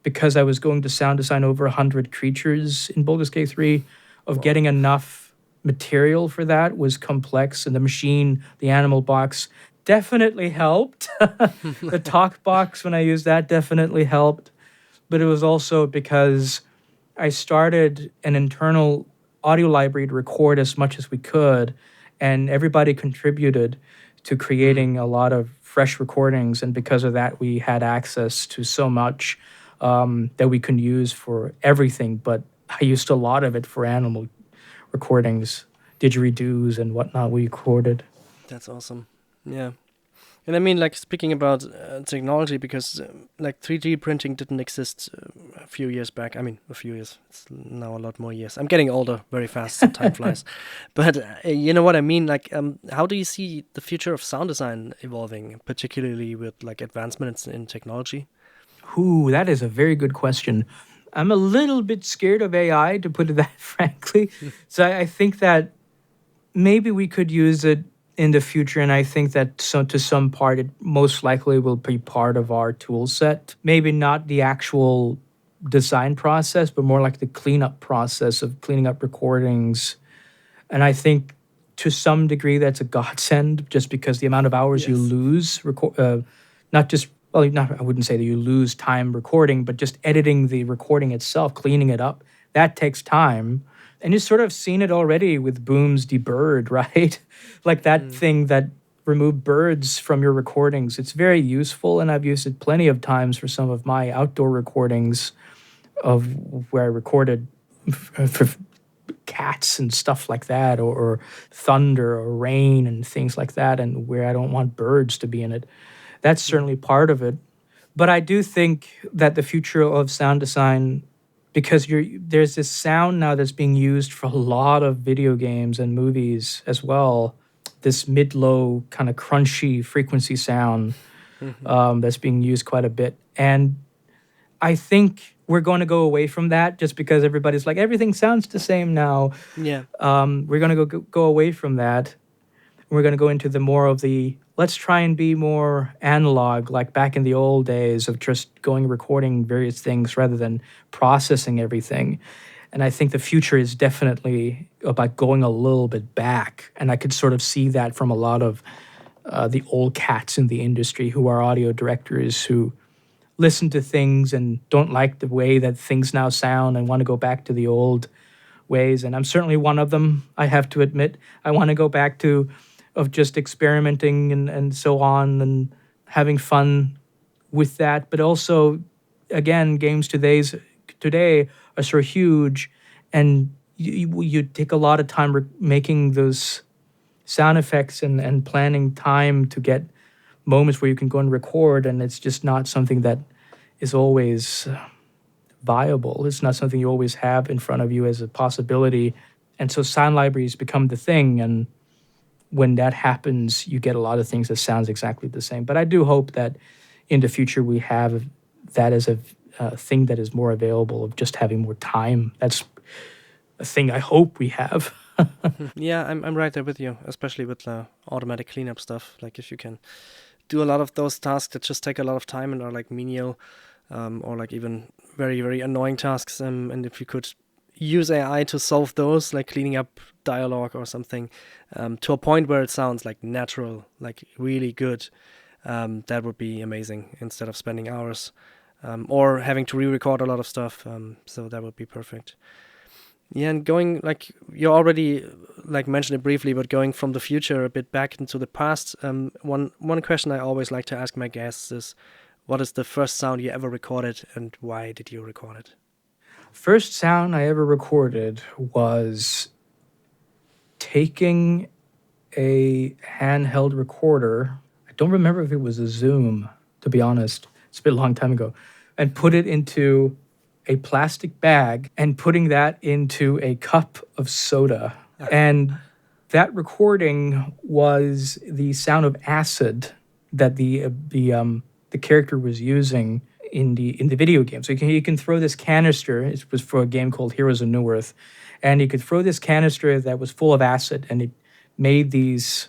because I was going to sound design over 100 creatures in Baldur's Gate 3, of getting enough material for that was complex, and the machine, the animal box, definitely helped. The talk box, when I used that, definitely helped. But it was also because I started an internal audio library to record as much as we could, and everybody contributed to creating a lot of fresh recordings. And because of that, we had access to so much that we can use for everything. But I used a lot of it for animal recordings, didgeridoos and whatnot we recorded. That's awesome. Yeah. And I mean, like, speaking about technology, because like 3D printing didn't exist a few years back. I mean, a few years. It's now a lot more years. I'm getting older very fast, so time flies. But you know what I mean? Like, how do you see the future of sound design evolving, particularly with like advancements in technology? Ooh, that is a very good question. I'm a little bit scared of AI, to put it that frankly. So I think that maybe we could use it in the future, and I think that to some part it most likely will be part of our tool set. Maybe not the actual design process, but more like the cleanup process of cleaning up recordings. And I think to some degree that's a godsend, just because the amount of hours you lose, not just, well, not, I wouldn't say that you lose time recording, but just editing the recording itself, cleaning it up, that takes time. And you've sort of seen it already with Boom's Debird, right? Like that thing that removed birds from your recordings. It's very useful, and I've used it plenty of times for some of my outdoor recordings of where I recorded for cats and stuff like that, or thunder or rain and things like that, and where I don't want birds to be in it. That's certainly part of it. But I do think that the future of sound design, because there's this sound now that's being used for a lot of video games and movies as well, this mid-low kind of crunchy frequency sound that's being used quite a bit. And I think we're going to go away from that, just because everybody's like, everything sounds the same now. Yeah. We're going to go away from that. We're going to go into the more of the, let's try and be more analog, like back in the old days of just going recording various things rather than processing everything. And I think the future is definitely about going a little bit back. And I could sort of see that from a lot of the old cats in the industry who are audio directors who listen to things and don't like the way that things now sound and want to go back to the old ways. And I'm certainly one of them, I have to admit. I want to go back to of just experimenting and so on and having fun with that. But also, again, games today are so huge, and you take a lot of time making those sound effects and planning time to get moments where you can go and record, and it's just not something that is always viable. It's not something you always have in front of you as a possibility. And so sound libraries become the thing, and when that happens, you get a lot of things that sounds exactly the same. But I do hope that in the future we have that as a thing that is more available, of just having more time. That's a thing I hope we have. Yeah, I'm right there with you, especially with the automatic cleanup stuff. Like if you can do a lot of those tasks that just take a lot of time and are like menial, or like even very, very annoying tasks, and if you could use AI to solve those, like cleaning up dialogue or something, to a point where it sounds like natural, like really good, that would be amazing instead of spending hours, or having to re-record a lot of stuff. So that would be perfect. Yeah, and going, like you already like mentioned it briefly, but going from the future a bit back into the past, one question I always like to ask my guests is, what is the first sound you ever recorded and why did you record it? First sound I ever recorded was taking a handheld recorder. I don't remember if it was a Zoom, to be honest. It's been a long time ago. And put it into a plastic bag and putting that into a cup of soda. And that recording was the sound of acid that the character was using in the video game. So you can throw this canister. It was for a game called Heroes of New Earth, and you could throw this canister that was full of acid, and it made these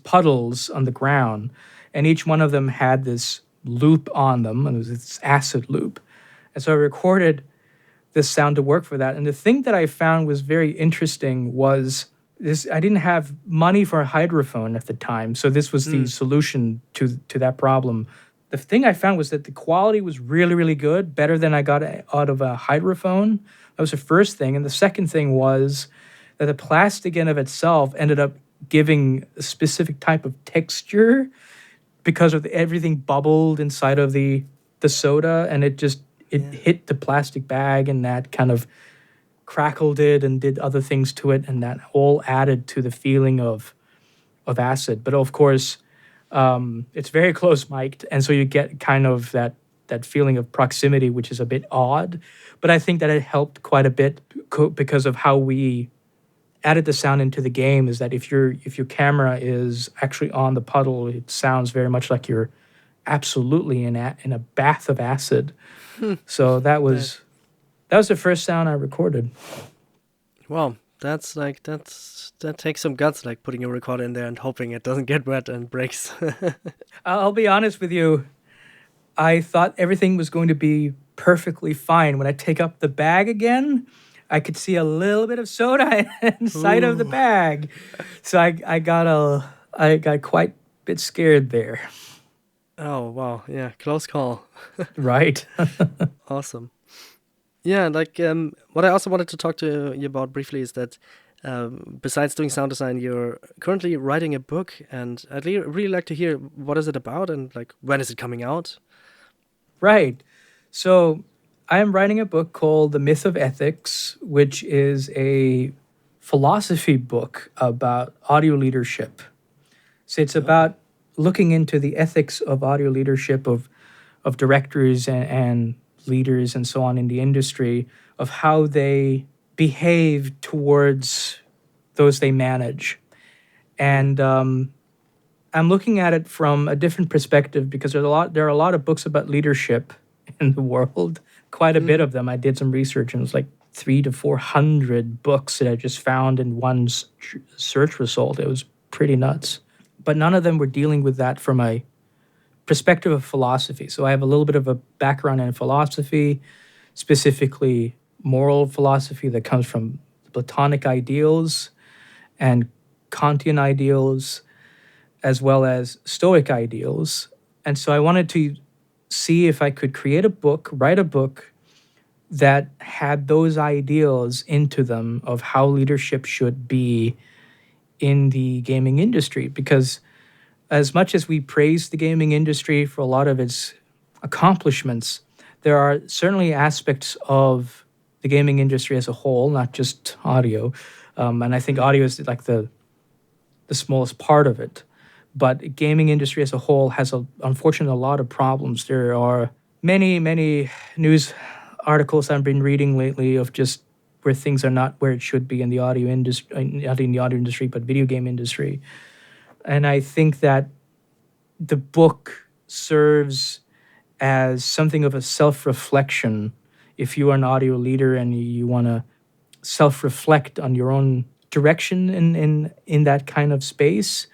puddles on the ground, and each one of them had this loop on them, and it was this acid loop. And so I recorded this sound to work for that. And the thing that I found was very interesting was this: I didn't have money for a hydrophone at the time, so this was the solution to that problem. The thing I found was that the quality was really, really good, better than I got out of a hydrophone. That was the first thing. And the second thing was that the plastic in of itself ended up giving a specific type of texture because of everything bubbled inside of the soda, and it hit the plastic bag, and that kind of crackled it and did other things to it, and that all added to the feeling of acid. But of course, it's very close mic'd, and so you get kind of that feeling of proximity, which is a bit odd. But I think that it helped quite a bit because of how we added the sound into the game. Is that if your camera is actually on the puddle, it sounds very much like you're absolutely in a bath of acid. So that was the first sound I recorded. Wow, that takes some guts, like putting a recorder in there and hoping it doesn't get wet and breaks. I'll be honest with you. I thought everything was going to be perfectly fine. When I take up the bag again, I could see a little bit of soda inside of the bag. So I got quite a bit scared there. Oh, wow. Yeah, close call. Right. Awesome. Yeah, like what I also wanted to talk to you about briefly is that besides doing sound design, you're currently writing a book, and I'd really like to hear what is it about and like when is it coming out? Right. So I am writing a book called The Myth of Ethics, which is a philosophy book about audio leadership. So it's about looking into the ethics of audio leadership, of directors and leaders and so on in the industry, of how they behave towards those they manage. And I'm looking at it from a different perspective because there are a lot of books about leadership in the world, quite a bit of them. I did some research, and it was like 300 to 400 books that I just found in one search result. It was pretty nuts. But none of them were dealing with that from a perspective of philosophy. So I have a little bit of a background in philosophy, specifically moral philosophy that comes from Platonic ideals and Kantian ideals, as well as Stoic ideals. And so I wanted to see if I could create a book, write a book that had those ideals into them of how leadership should be in the gaming industry. Because as much as we praise the gaming industry for a lot of its accomplishments, there are certainly aspects of the gaming industry as a whole, not just audio. And I think audio is like the smallest part of it. But gaming industry as a whole has, unfortunately, a lot of problems. There are many, many news articles I've been reading lately of just where things are not where it should be in the audio industry, not in the audio industry, but video game industry. And I think that the book serves as something of a self-reflection. If you are an audio leader and you want to self-reflect on your own direction in that kind of space,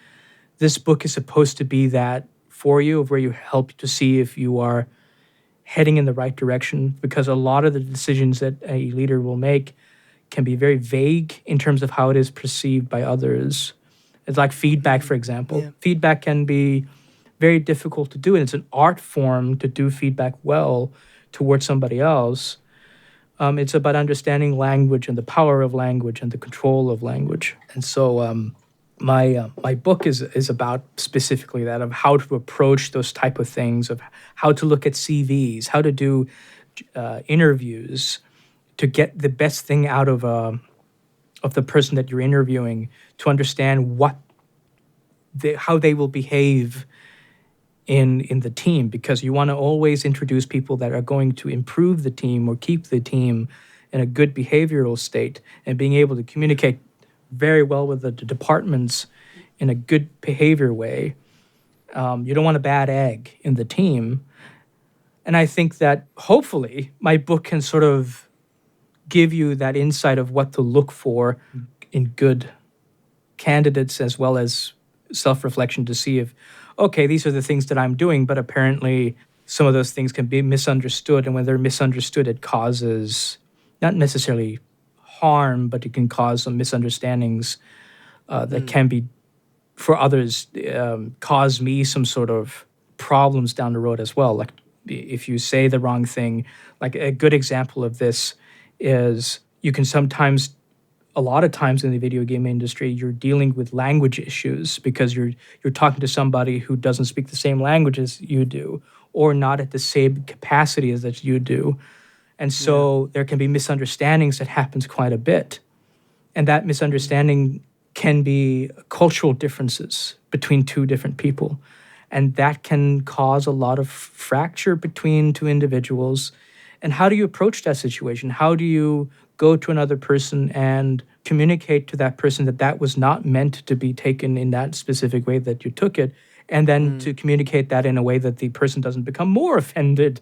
this book is supposed to be that for you, of where you help to see if you are heading in the right direction, because a lot of the decisions that a leader will make can be very vague in terms of how it is perceived by others. It's like feedback, for example. Yeah. Feedback can be very difficult to do, and it's an art form to do feedback well towards somebody else. It's about understanding language and the power of language and the control of language. And so my book is about specifically that, of how to approach those type of things, of how to look at CVs, how to do interviews to get the best thing out of the person that you're interviewing, to understand how they will behave in the team, because you want to always introduce people that are going to improve the team or keep the team in a good behavioral state, and being able to communicate very well with the departments in a good behavior way. You don't want a bad egg in the team. And I think that hopefully my book can sort of give you that insight of what to look for in good candidates, as well as self-reflection to see if, okay, these are the things that I'm doing, but apparently some of those things can be misunderstood. And when they're misunderstood, it causes not necessarily harm, but it can cause some misunderstandings that can be, for others, cause me some sort of problems down the road as well. Like if you say the wrong thing, like a good example of this is you can sometimes, a lot of times in the video game industry, you're dealing with language issues because you're talking to somebody who doesn't speak the same language as you do, or not at the same capacity as that you do. And so there can be misunderstandings that happens quite a bit. And that misunderstanding can be cultural differences between two different people. And that can cause a lot of fracture between two individuals. And how do you approach that situation? How do you go to another person and communicate to that person that that was not meant to be taken in that specific way that you took it, and then to communicate that in a way that the person doesn't become more offended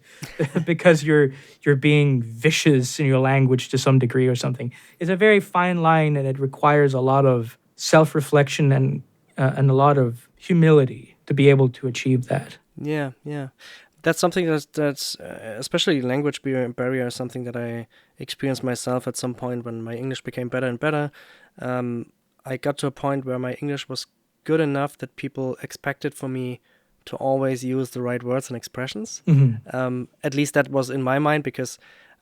because you're being vicious in your language to some degree or something? It's a very fine line, and it requires a lot of self-reflection and a lot of humility to be able to achieve that. Yeah. That's something that's especially language barrier is something that I experienced myself at some point when my English became better and better. I got to a point where my English was good enough that people expected for me to always use the right words and expressions. At least that was in my mind, because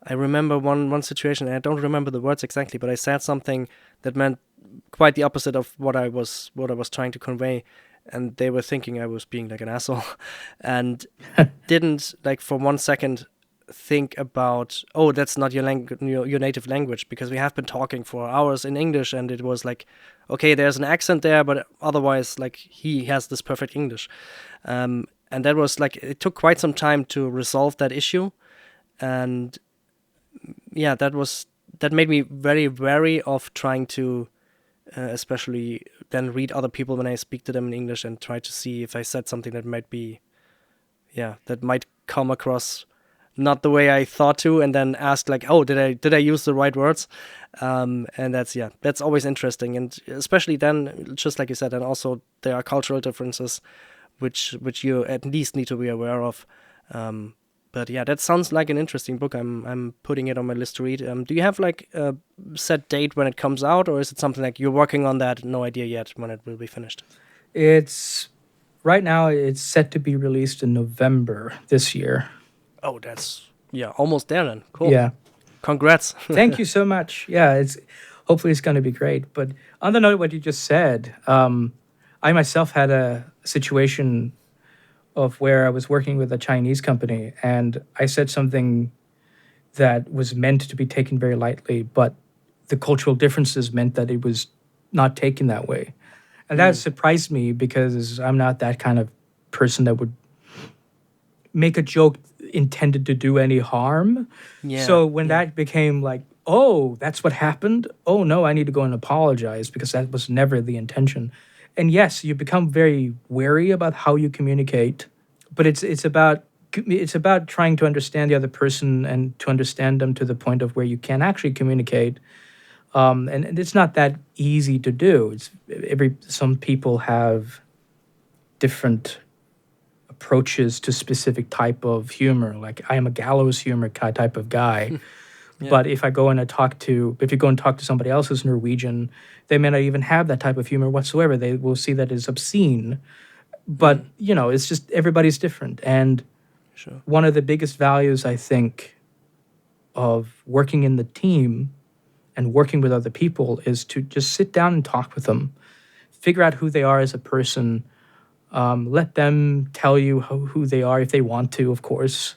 I remember one situation, and I don't remember the words exactly, but I said something that meant quite the opposite of what I was trying to convey. And they were thinking I was being like an asshole, and didn't, like, for 1 second think about, oh, that's not your native language, because we have been talking for hours in English, and it was like, okay, there's an accent there, but otherwise, like, he has this perfect English. And that was like, it took quite some time to resolve that issue. And yeah, that made me very wary of trying to especially then read other people when I speak to them in English, and try to see if I said something that might be, that might come across not the way I thought to, and then ask like, oh, did I use the right words? And that's always interesting, and especially then, just like you said, and also there are cultural differences, which you at least need to be aware of. But yeah, that sounds like an interesting book. I'm putting it on my list to read. Do you have like a set date when it comes out, or is it something like you're working on that, no idea yet when it will be finished? It's right now. It's set to be released in November this year. Oh, that's almost there then. Cool. Yeah. Congrats. Thank you so much. Yeah, hopefully it's going to be great. But on the note of what you just said, I myself had a situation of where I was working with a Chinese company, and I said something that was meant to be taken very lightly, but the cultural differences meant that it was not taken that way. And that surprised me because I'm not that kind of person that would make a joke intended to do any harm. So when that became like, oh, that's what happened. Oh no, I need to go and apologize because that was never the intention. And yes, you become very wary about how you communicate, but it's about trying to understand the other person and to understand them to the point of where you can actually communicate. And it's not that easy to do. Some people have different approaches to specific type of humor. Like I am a gallows humor type of guy. But if you go and talk to somebody else who's Norwegian, they may not even have that type of humor whatsoever. They will see that as obscene. But, it's just everybody's different. And one of the biggest values, I think, of working in the team and working with other people is to just sit down and talk with them, figure out who they are as a person, let them tell you who they are if they want to, of course.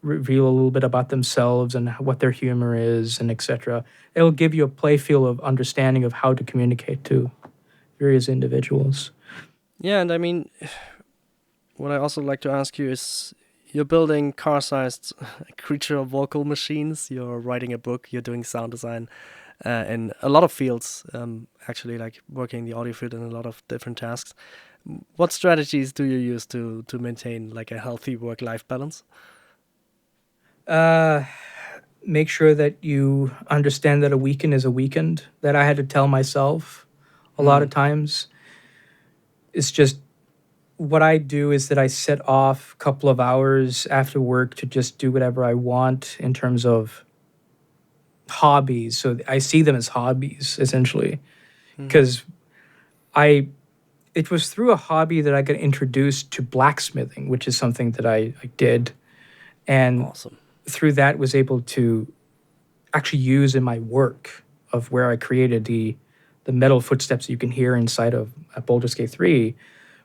Reveal a little bit about themselves and what their humor is, and etc. It will give you a play field of understanding of how to communicate to various individuals. Yeah, and I mean, what I also like to ask you is, you're building car-sized creature vocal machines, you're writing a book, you're doing sound design in a lot of fields, actually, like working in the audio field in a lot of different tasks. What strategies do you use to maintain like a healthy work-life balance? Make sure that you understand that a weekend is a weekend. That I had to tell myself a lot of times. It's just what I do is that I set off a couple of hours after work to just do whatever I want in terms of hobbies. So I see them as hobbies, essentially. Because it was through a hobby that I got introduced to blacksmithing, which is something that I did. And awesome. Through that was able to actually use in my work of where I created the metal footsteps you can hear inside of Baldur's Gate 3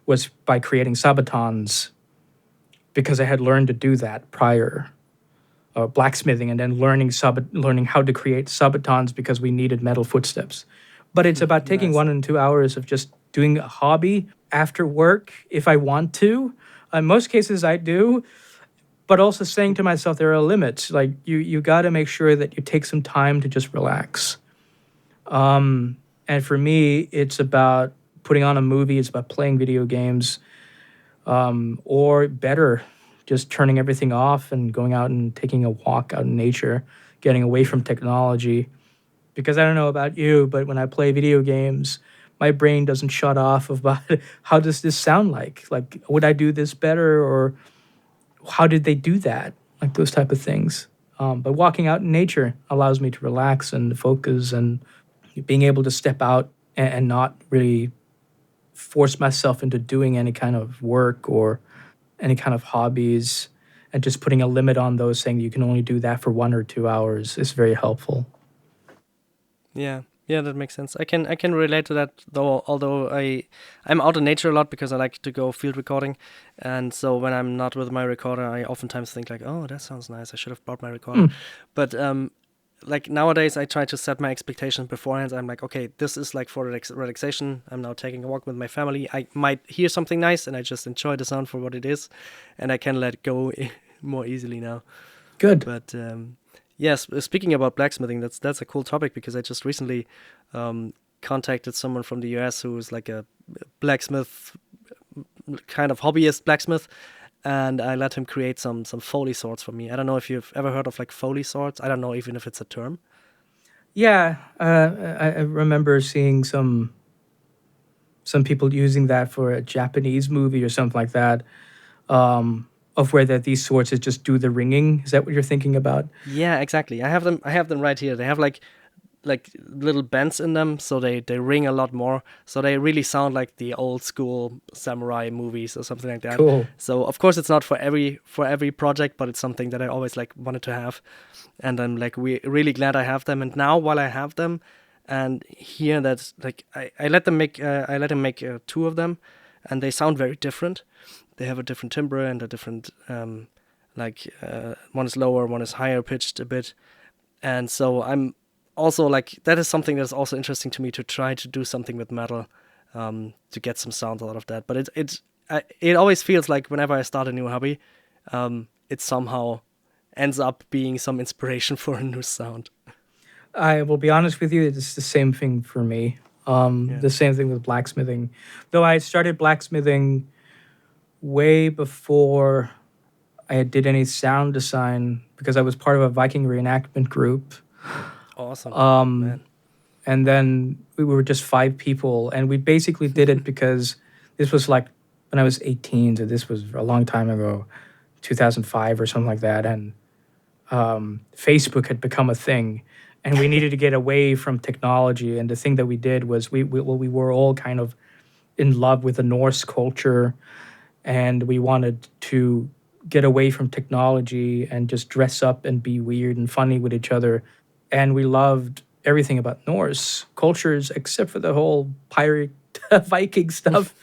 was by creating sabatons, because I had learned to do that prior, blacksmithing, and then learning how to create sabatons because we needed metal footsteps. But it's about taking 1 and 2 hours of just doing a hobby after work if I want to. In most cases I do, but also saying to myself there are limits. Like you got to make sure that you take some time to just relax. And for me, it's about putting on a movie. It's about playing video games, or better, just turning everything off and going out and taking a walk out in nature, getting away from technology. Because I don't know about you, but when I play video games, my brain doesn't shut off about how does this sound like? Like, would I do this better, or how did they do that? Like those type of things. But walking out in nature allows me to relax and focus, and being able to step out and not really force myself into doing any kind of work or any kind of hobbies, and just putting a limit on those, saying you can only do that for 1 or 2 hours, is very helpful. Yeah, that makes sense. I can relate to that though. Although I'm out in nature a lot because I like to go field recording, and so when I'm not with my recorder, I oftentimes think like, oh, that sounds nice. I should have brought my recorder. But like nowadays, I try to set my expectations beforehand. I'm like, okay, this is like for relaxation. I'm now taking a walk with my family. I might hear something nice, and I just enjoy the sound for what it is, and I can let go more easily now. Good. But yes, speaking about blacksmithing, that's a cool topic, because I just recently contacted someone from the US who is like a blacksmith, kind of hobbyist blacksmith, and I let him create some Foley swords for me. I don't know if you've ever heard of like Foley swords. I don't know even if it's a term. Yeah, I remember seeing some people using that for a Japanese movie or something like that, of where that these swords that just do the ringing. Is that what you're thinking about? Yeah, exactly. I have them. I have them right here. They have like little bends in them, so they ring a lot more. So they really sound like the old school samurai movies or something like that. Cool. So of course it's not for every project, but it's something that I always like wanted to have, and I'm like really glad I have them. And now while I have them, and hear that like I let them make I let him make two of them, and they sound very different. They have a different timbre and a different one is lower, one is higher pitched a bit, and so I'm also like that is something that's also interesting to me to try to do something with metal, to get some sounds out of that. But it always feels like whenever I start a new hobby, it somehow ends up being some inspiration for a new sound. I will be honest with you, it's the same thing for me. Yeah. The same thing with blacksmithing. Though I started blacksmithing way before I did any sound design because I was part of a Viking reenactment group. Awesome, Um, man. and then we were just 5 people, and we basically did it because this was like when I was 18, so this was a long time ago, 2005 or something like that, and Facebook had become a thing, and we needed to get away from technology. And the thing that we did was we were all kind of in love with the Norse culture, and we wanted to get away from technology and just dress up and be weird and funny with each other. And we loved everything about Norse cultures except for the whole pirate Viking stuff.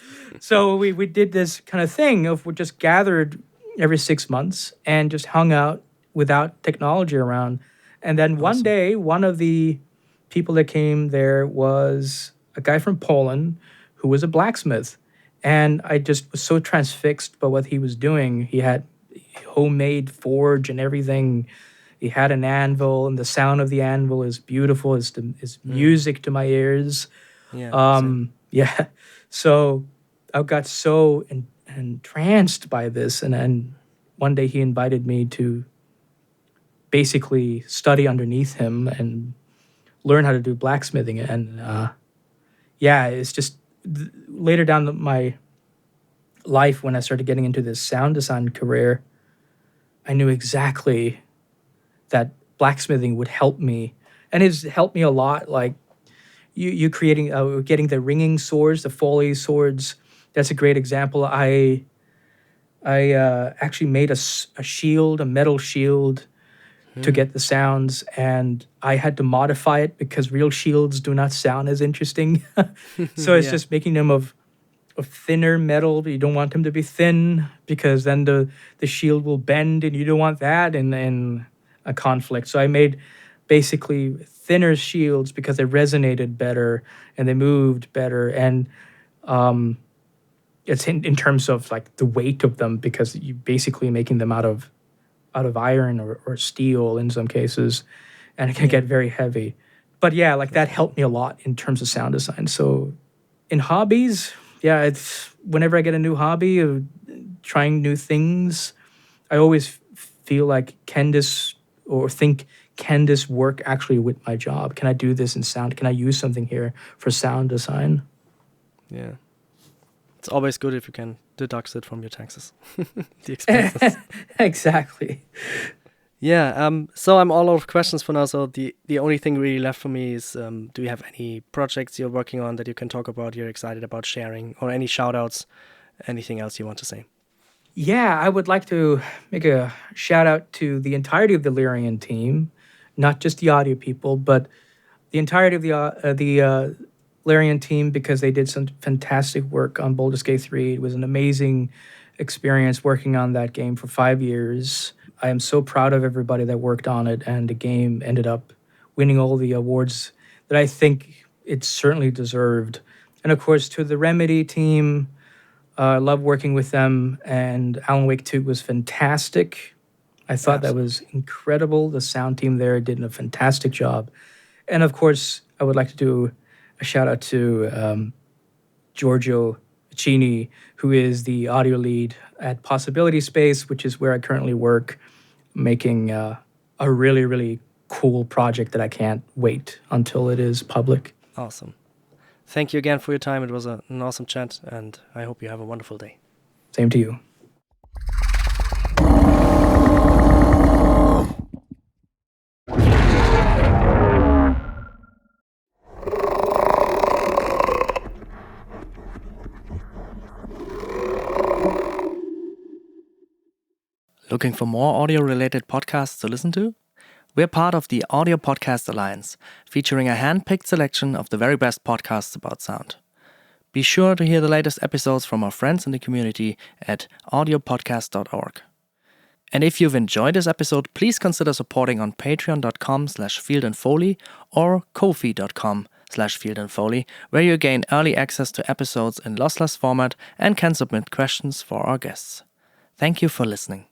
So we did this kind of thing of we just gathered every 6 months and just hung out without technology around. And then one Awesome. day, one of the people that came there was a guy from Poland who was a blacksmith. And I just was so transfixed by what he was doing. He had homemade forge and everything. He had an anvil, and the sound of the anvil is beautiful. It's music to my ears. Yeah. Same. Yeah. So I got so entranced by this. And then one day he invited me to basically study underneath him and learn how to do blacksmithing. And yeah, it's just later down my life when I started getting into this sound design career, I knew exactly that blacksmithing would help me, and it's helped me a lot. Like you creating, getting the ringing swords, the Foley swords. That's a great example. I actually made a shield, a metal shield, to get the sounds, and I had to modify it because real shields do not sound as interesting. So it's Yeah. just making them of thinner metal, but you don't want them to be thin because then the shield will bend, and you don't want that in a conflict. So I made basically thinner shields because they resonated better and they moved better. And it's in terms of like the weight of them because you basically making them out of iron or steel in some cases, and it can get very heavy. But yeah, like that helped me a lot in terms of sound design. So in hobbies, yeah, it's whenever I get a new hobby of trying new things, I always feel like can this work actually with my job? Can I do this in sound? Can I use something here for sound design? Yeah. It's always good if you can deduct it from your taxes, the expenses. Exactly. Yeah. So I'm all out of questions for now. So the only thing really left for me is, do you have any projects you're working on that you can talk about, you're excited about sharing, or any shout outs, anything else you want to say? Yeah, I would like to make a shout out to the entirety of the Larian team, not just the audio people, but the entirety of the Larian team, because they did some fantastic work on Baldur's Gate 3. It was an amazing experience working on that game for 5 years. I am so proud of everybody that worked on it, and the game ended up winning all the awards that I think it certainly deserved. And of course, to the Remedy team, I love working with them, and Alan Wake 2 was fantastic. I thought that was Absolutely. incredible. The sound team there did a fantastic job. And of course, I would like to do a shout out to Giorgio Cini, who is the audio lead at Possibility Space, which is where I currently work, making a really, really cool project that I can't wait until it is public. Awesome. Thank you again for your time. It was an awesome chat, and I hope you have a wonderful day. Same to you. Looking for more audio-related podcasts to listen to? We're part of the Audio Podcast Alliance, featuring a hand-picked selection of the very best podcasts about sound. Be sure to hear the latest episodes from our friends in the community at audiopodcast.org. And if you've enjoyed this episode, please consider supporting on patreon.com/fieldandfoley or ko-fi.com/fieldandfoley, where you gain early access to episodes in lossless format and can submit questions for our guests. Thank you for listening.